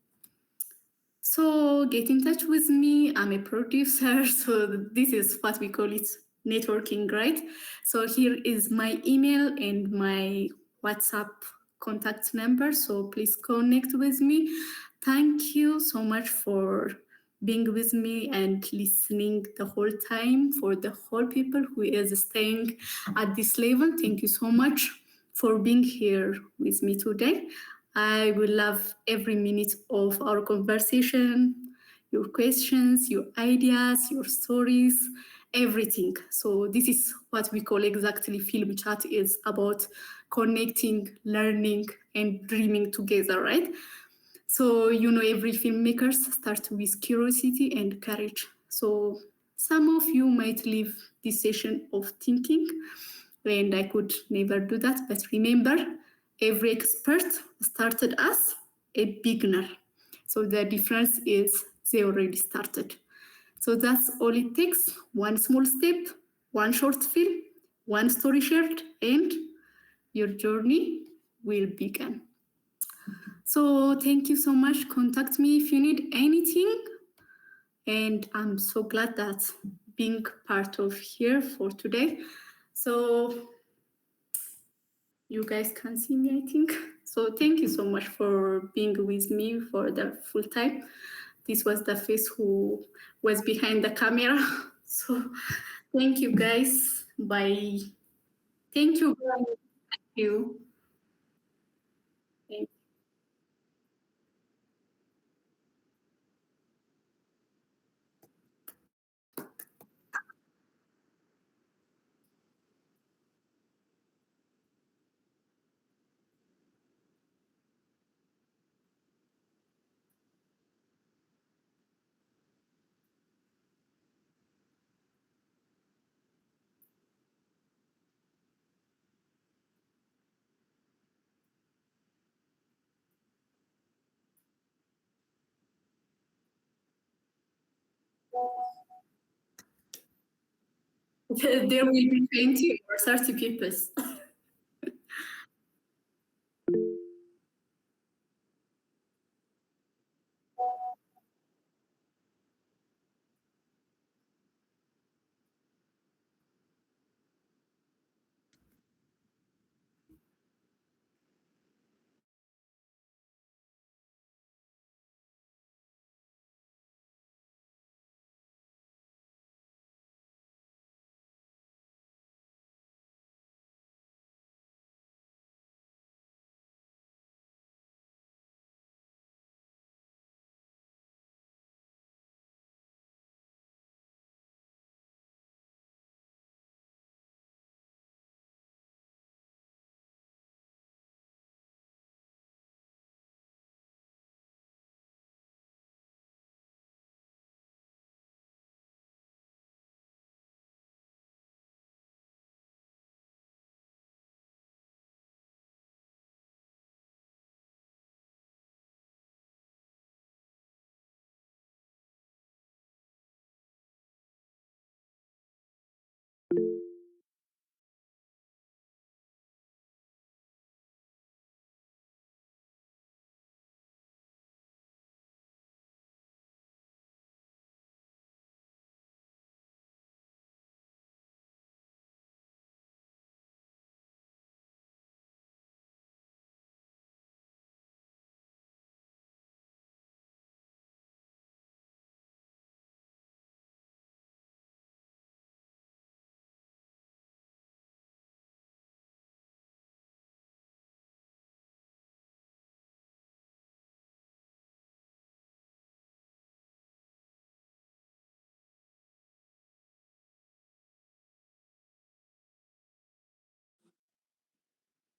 So get in touch with me. I'm a producer. So this is what we call it networking, right? So here is my email and my WhatsApp contact number. So please connect with me. Thank you so much for being with me and listening the whole time. For the whole people who is staying at this level, thank you so much for being here with me today. I will love every minute of our conversation, your questions, your ideas, your stories, everything. So this is what we call exactly Film Chat is about connecting, learning, and dreaming together, right? So, you know, every filmmaker starts with curiosity and courage. So some of you might leave this session of thinking, and I could never do that. But remember, every expert started as a beginner. So the difference is they already started. So that's all it takes. One small step, one short film, one story shared, and your journey will begin. So thank you so much. Contact me if you need anything. And I'm so glad that being part of here for today. So you guys can see me, I think. So thank you so much for being with me for the full time. This was the face who was behind the camera. So thank you guys. Bye. Thank you. Thank you. Thank you. There will be 20 or 30 people.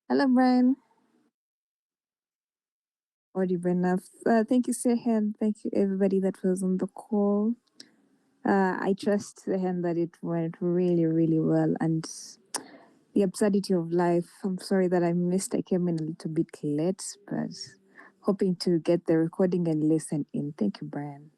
Hello, Brian. Audible enough. Thank you, Sehen. Thank you, everybody that was on the call. I trust, Sehen, that it went really, really well. And the absurdity of life. I'm sorry that I missed. I came in a little bit late, but hoping to get the recording and listen in. Thank you, Brian.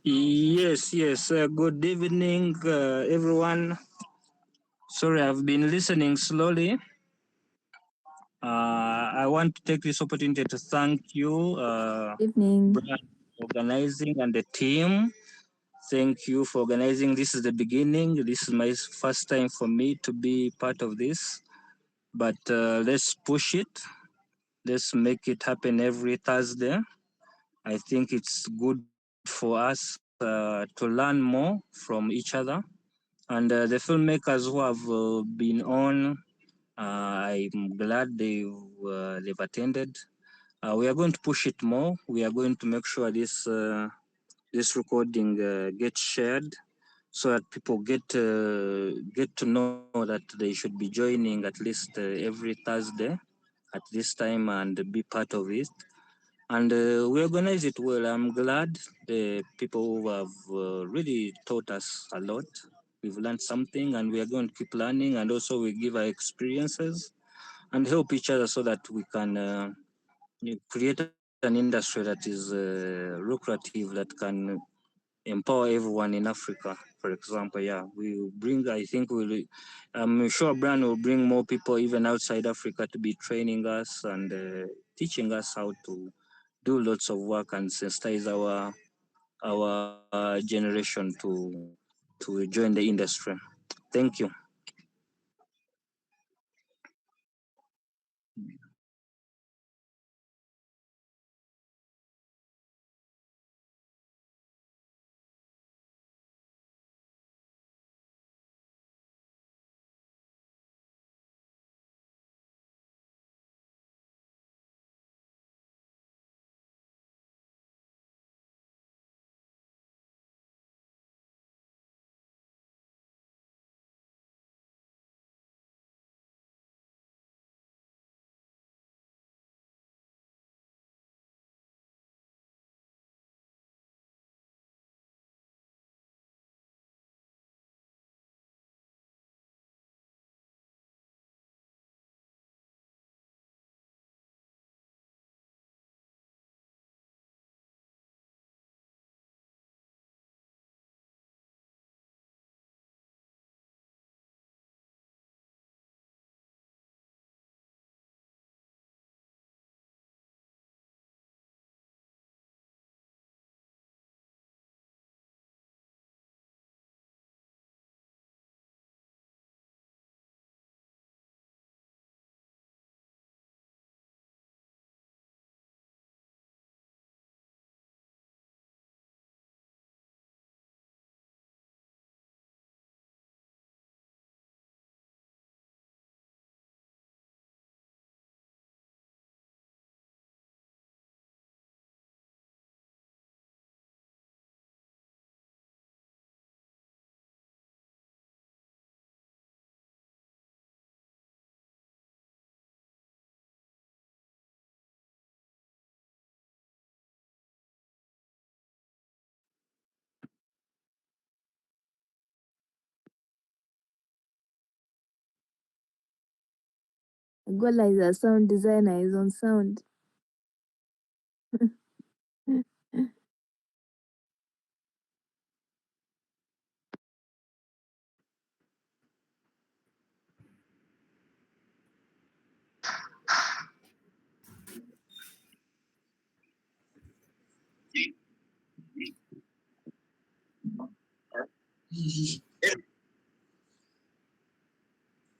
Yes, yes. Good evening, everyone. Sorry, I've been listening slowly. I want to take this opportunity to thank you, Evening. Brian, for organizing, and the team. Thank you for organizing. This is the beginning. This is my first time for me to be part of this. But let's push it. Let's make it happen every Thursday. I think it's good for us to learn more from each other. And the filmmakers who have been on, I'm glad they've attended. We are going to push it more. We are going to make sure this recording gets shared, so that people get to know that they should be joining at least every Thursday at this time and be part of it. And we organize it well. I'm glad the people who have really taught us a lot. We've learned something, and we are going to keep learning. And also, we give our experiences and help each other so that we can create an industry that is lucrative, that can empower everyone in Africa. For example, yeah, we will bring. I think I'm sure Brian will bring more people even outside Africa to be training us and teaching us how to do lots of work and sensitize our generation to join the industry. Thank you. Gola is a sound designer, is on sound.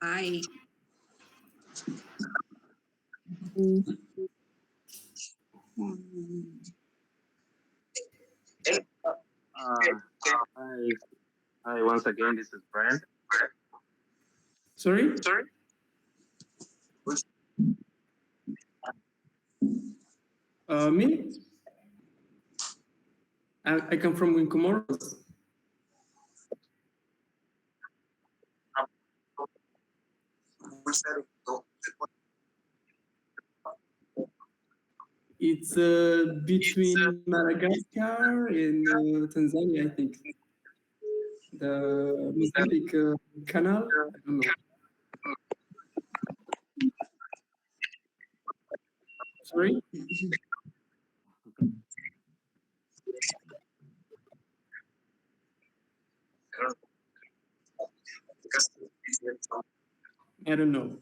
Hi. Hi, hi, once again, this is Brian. Sorry? Me? I come from Comoros. It's between Madagascar and Tanzania, I think. The Mozambique Canal. I don't know. Sorry? I don't know.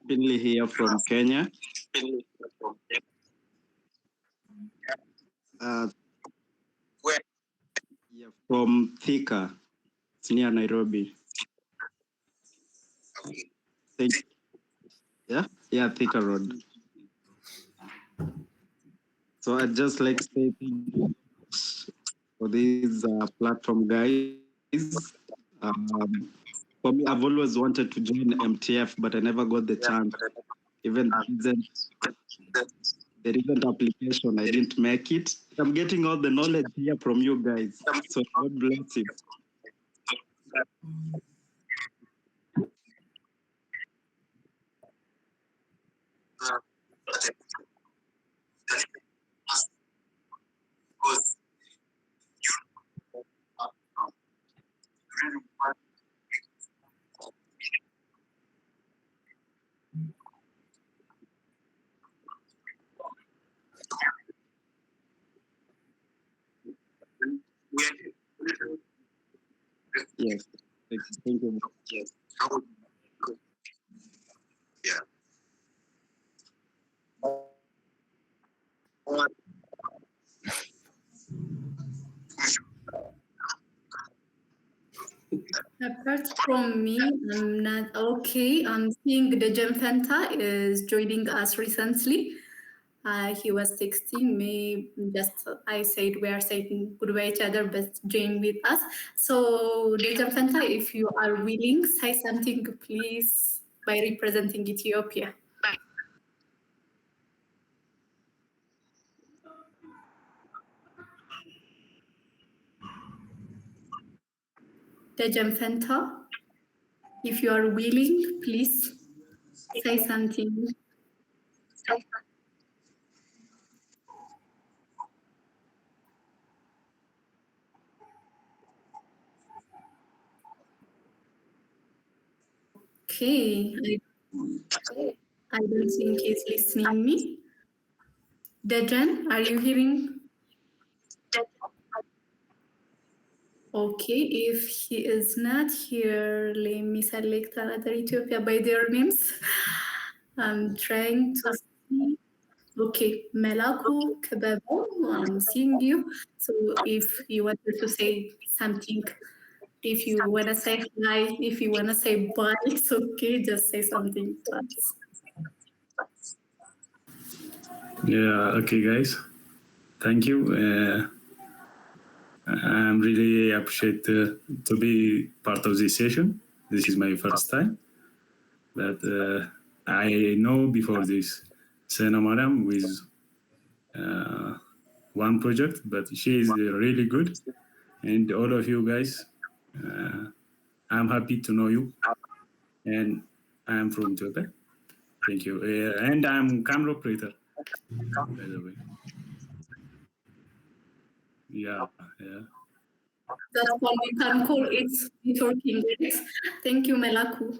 Finley here from Kenya. Yeah, from Thika. It's near Nairobi. Yeah, Thika Road. So I'd just like to say thank you for this platform, guys. For me, I've always wanted to join MTF, but I never got the chance. Even there isn't application, I didn't make it. I'm getting all the knowledge here from you guys. So God bless you. Yes, thank you. Yes. Yeah. Apart from me, I'm not okay. I'm seeing the Gem Fanta is joining us recently. He was texting me just I said we are saying goodbye to each other, but join with us. So the Gem Fanta, if you are willing, say something please by representing Ethiopia. The Gem Fanta, if you are willing, please say something. Okay, I don't think he's listening me. Dejan, are you hearing? Okay, if he is not here, let me select another Ethiopia by their names. I'm trying to see. Okay, Melaku Kebebo, I'm seeing you. So if you wanted to say something, if you want to say hi, if you want to say bye, it's okay, just say something to us. Yeah, okay, guys. Thank you. I'm really appreciate to be part of this session. This is my first time. But I know before this Sena Mariam with one project, but she is really good. And all of you guys, I'm happy to know you. And I'm from Ethiopia. Thank you. And I'm camera operator, by the way. Yeah. That's what we can call it networking. Thank you, Melaku.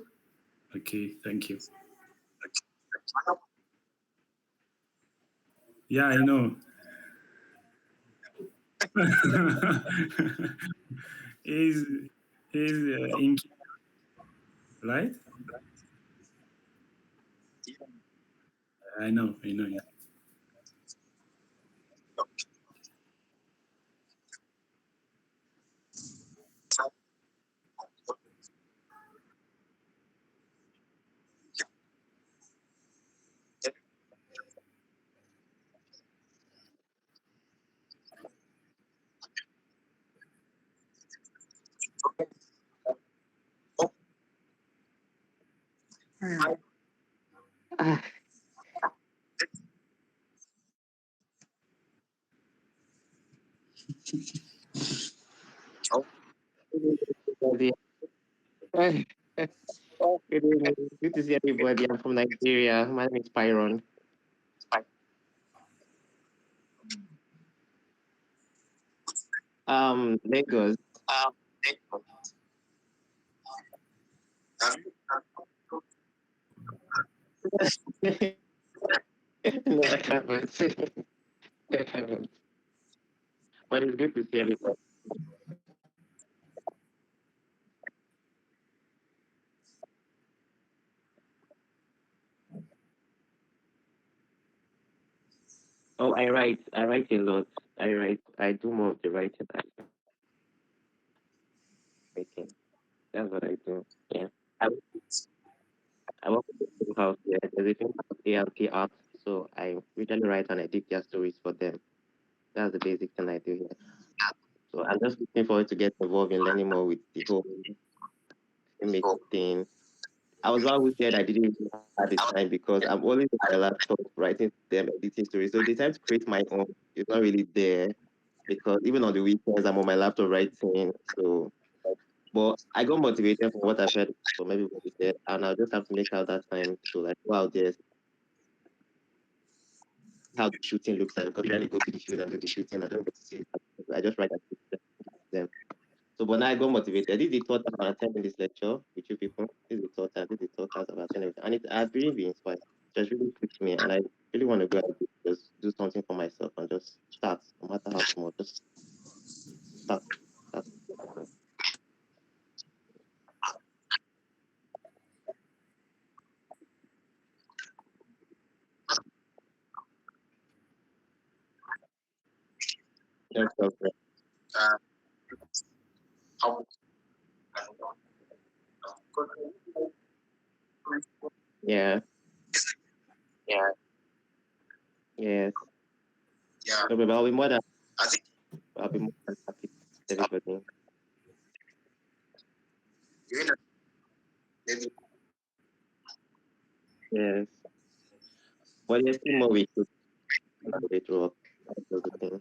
Okay, thank you. Yeah, I know. he's in, right? I know, yeah. Ah, Good evening. Good to see everybody. I'm from Nigeria. My name is Byron. Lagos. No, I haven't. I haven't. But it's good to see everybody. Oh, I write. I write a lot. I write. I do more of the writing than making. That's what I do. Yeah. I, I work with the film house. Yeah. There's a film house, ALK Art. So I usually write and edit their stories for them. That's the basic thing I do here. So I'm just looking forward to get involved in learning more with the whole filmmaking thing. I was always scared I didn't even have the time because I'm always on my laptop writing them, editing stories. So the time to create my own is not really there because even on the weekends I'm on my laptop writing. So, but I got motivated from what I've heard from everybody said, and I'll just have to make out that time to like go out there, see how the shooting looks like. Because I really go to the shoot and do the shooting. I don't get to see it. I just write them. So, but now I got motivated. This is the third time I'm attending this lecture with you people. This is the third time. This is the third class I've attended, and I've really been inspired. It has really piqued me, and I really want to go and just do something for myself and just start, no matter how small. Just start. Start. Yes, okay. Yeah. Yeah. Yes. No, but I'll be more than. I'll be more than happy to everybody. Yes. But there's still more we could do to work. That's the thing.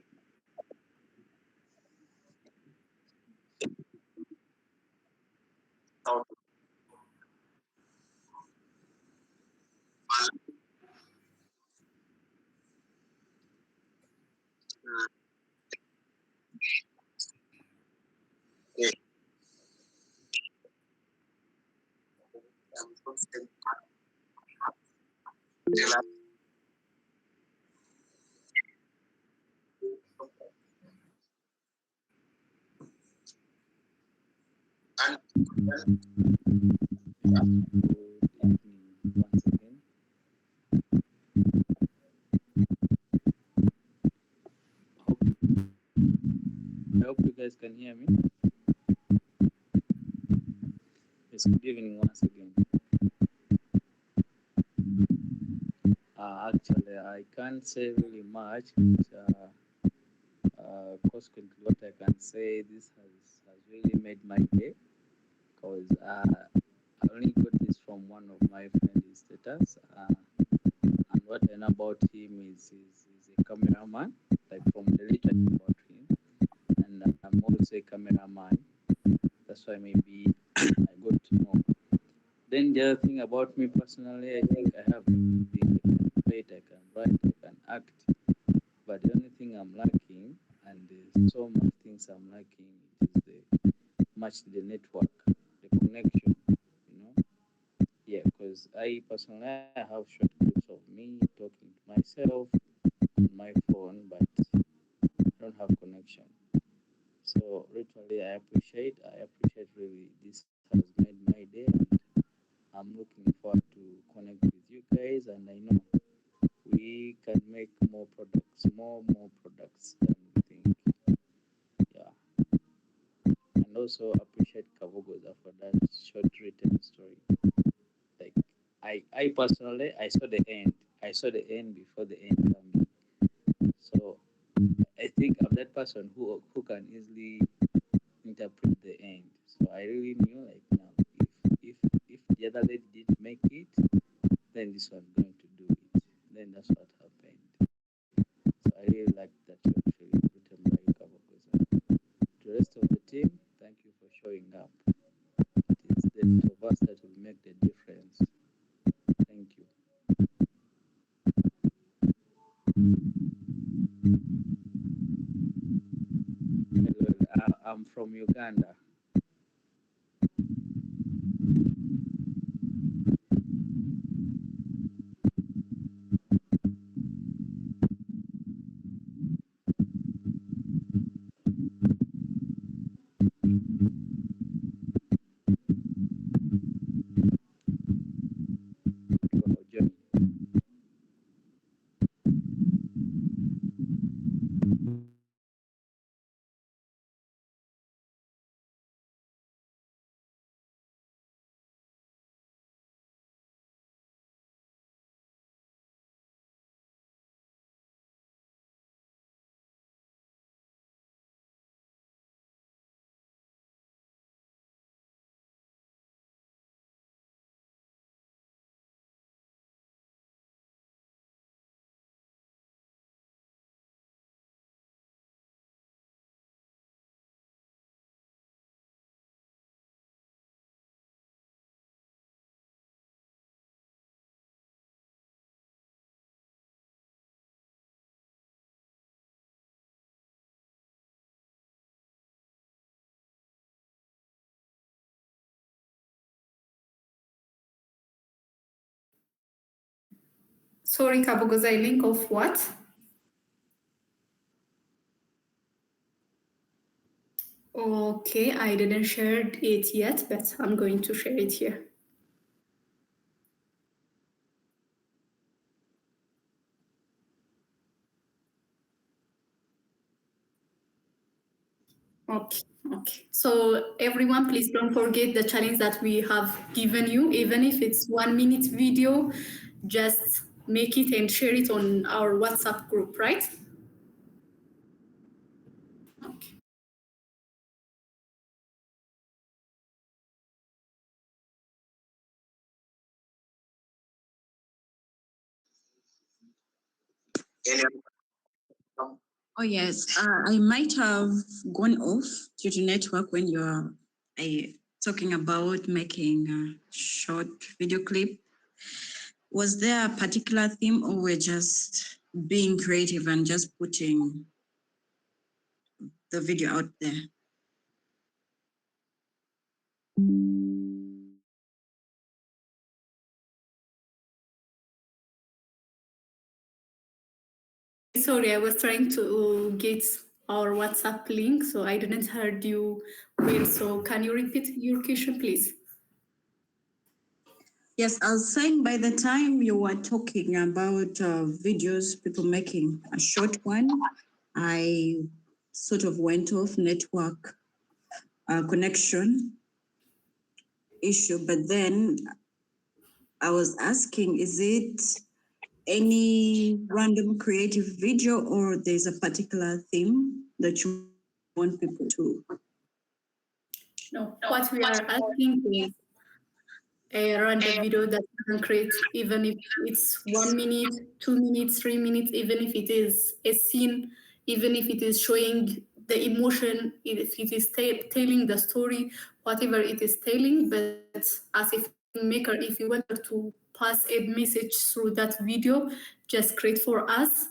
I hope you guys can hear me. Yes, good evening once again. Actually, I can't say really much, but consequently, what I can say, this has really made my day because I only got this from one of my friends' status. And what I know about him is he's a cameraman, like from the little about him. And I'm also a cameraman. That's why maybe I got to know. Then the other thing about me personally, I think I have everything. I can play, I can write, I can act. But the only thing I'm lacking, and there's so much things I'm lacking, is the network, the connection, you know. Yeah, because I personally I have short clips of me talking to myself on my phone, but I don't have connection. So literally, I appreciate really this has made my day. I'm looking forward to connect with you guys, and I know we can make more products than we think. Yeah, and also appreciate Kabogoza for that short written story. Like I personally, I saw the end. I saw the end before the end coming. So I think I'm that person who can easily interpret the end. So I really knew like now if the other lady didn't make it, then this one going to do it. Then that's what happened. So I really like that short film written by Kabagoza. To the rest of the team, thank you for showing up. It's the two of us that will make the difference. Thank you. Hello, I'm from Uganda. Sorry, Kabogoza, link of what? Okay, I didn't share it yet, but I'm going to share it here. Okay, okay. So everyone, please don't forget the challenge that we have given you, even if it's 1 minute video, just make it and share it on our WhatsApp group, right? Okay. Oh yes, I might have gone off due to network when you're talking about making a short video clip. Was there a particular theme, or we're just being creative and just putting the video out there? Sorry, I was trying to get our WhatsApp link, so I didn't heard you well. So can you repeat your question, please? Yes, I was saying by the time you were talking about videos, people making a short one, I sort of went off network connection issue, but then I was asking, is it any random creative video or there's a particular theme that you want people to? No, what we are asking is a random video that you can create, even if it's 1 minute, 2 minutes, 3 minutes, even if it is a scene, even if it is showing the emotion, if it is telling the story, whatever it is telling. But as a filmmaker, if you want to pass a message through that video, just create for us,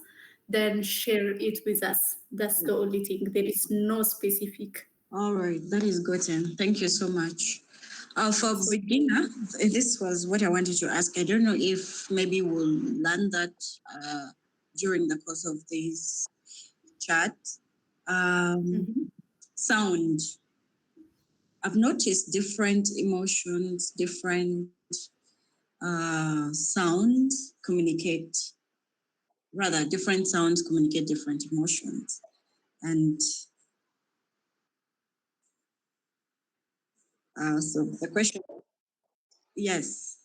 then share it with us. That's the only thing. There is no specific. All right, that is gotten. Thank you so much. For beginner, this was what I wanted to ask. I don't know if maybe we'll learn that during the course of this chat. Sound. I've noticed different emotions, different sounds communicate, rather different sounds communicate different emotions. And so the question, yes.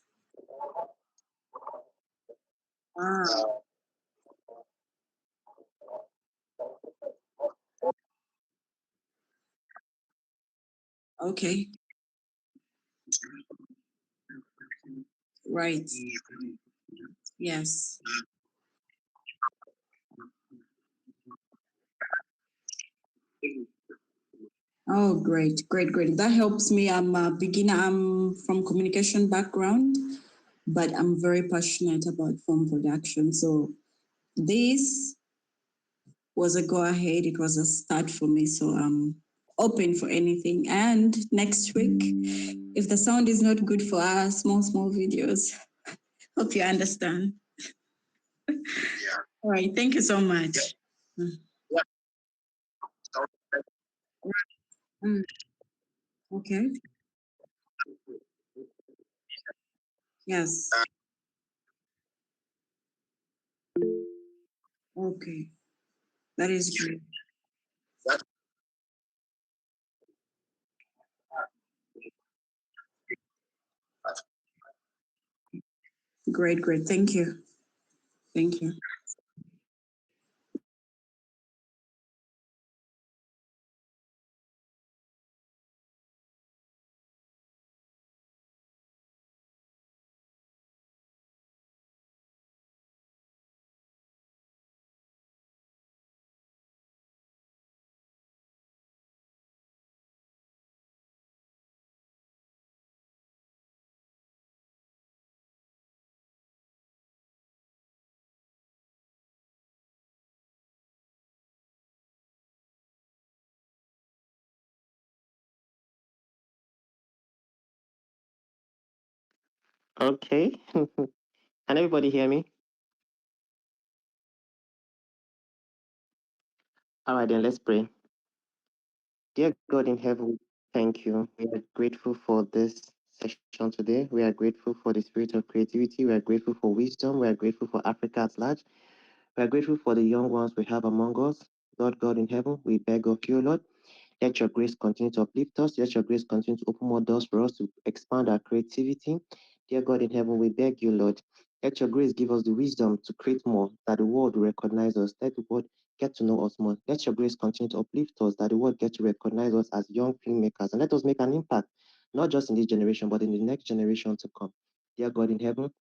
Okay. Right. Yes. Oh, great, great, great. That helps me. I'm a beginner. I'm from communication background, but I'm very passionate about film production. So this was a go ahead. It was a start for me. So I'm open for anything. And next week, if the sound is not good for our small videos, hope you understand. All right. Thank you so much. Mm, okay. Yes. Okay. That is great. Great, great. Thank you. Thank you. Okay. Can everybody hear me? All right, then let's pray. Dear God in heaven, thank you. We are grateful for this session today. We are grateful for the spirit of creativity. We are grateful for wisdom. We are grateful for Africa at large. We are grateful for the young ones we have among us. Lord God in heaven, we beg of you, Lord. Let your grace continue to uplift us. Let your grace continue to open more doors for us to expand our creativity. Dear God in heaven, we beg you, Lord. Let your grace give us the wisdom to create more, that the world will recognize us. Let the world get to know us more. Let your grace continue to uplift us, that the world get to recognize us as young filmmakers. And let us make an impact, not just in this generation, but in the next generation to come. Dear God in heaven,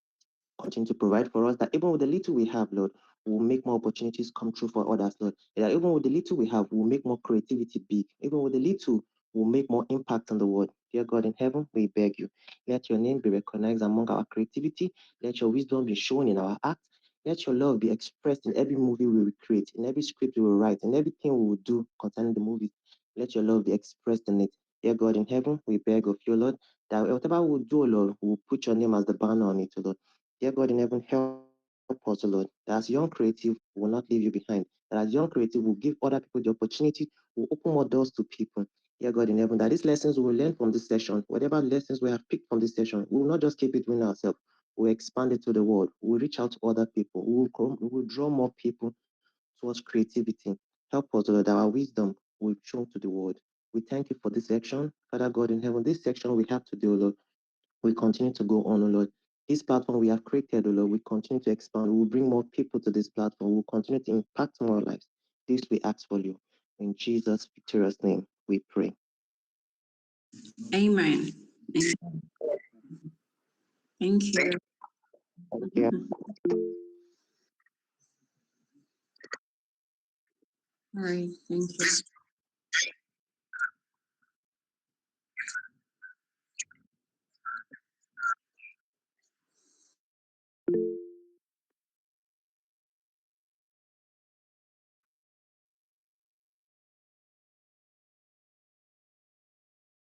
continue to provide for us, that even with the little we have, Lord, we'll make more opportunities come true for others, Lord. That even with the little we have, we'll make more creativity big. Even with the little, we'll make more impact on the world. Dear God in heaven, we beg you, let your name be recognized among our creativity. Let your wisdom be shown in our acts. Let your love be expressed in every movie we will create, in every script we will write, in everything we will do concerning the movie. Let your love be expressed in it. Dear God in heaven, we beg of you, Lord, that whatever we do, Lord, we will put your name as the banner on it, Lord. Dear God in heaven, help us, Lord, that as young creative, we will not leave you behind. That as young creative, will give other people the opportunity, will open more doors to people. Dear God in heaven, that these lessons we will learn from this session, whatever lessons we have picked from this session, we will not just keep it within ourselves. We will expand it to the world. We will reach out to other people. We will draw more people towards creativity. Help us, Lord, that our wisdom will show to the world. We thank you for this section. Father God in heaven, this section we have to do, Lord, we continue to go on, O Lord. This platform we have created, O Lord, we continue to expand. We will bring more people to this platform. We will continue to impact more lives. This we ask for you. In Jesus' victorious name, we pray. Amen. Thank you. Thank you. All right. Thank you.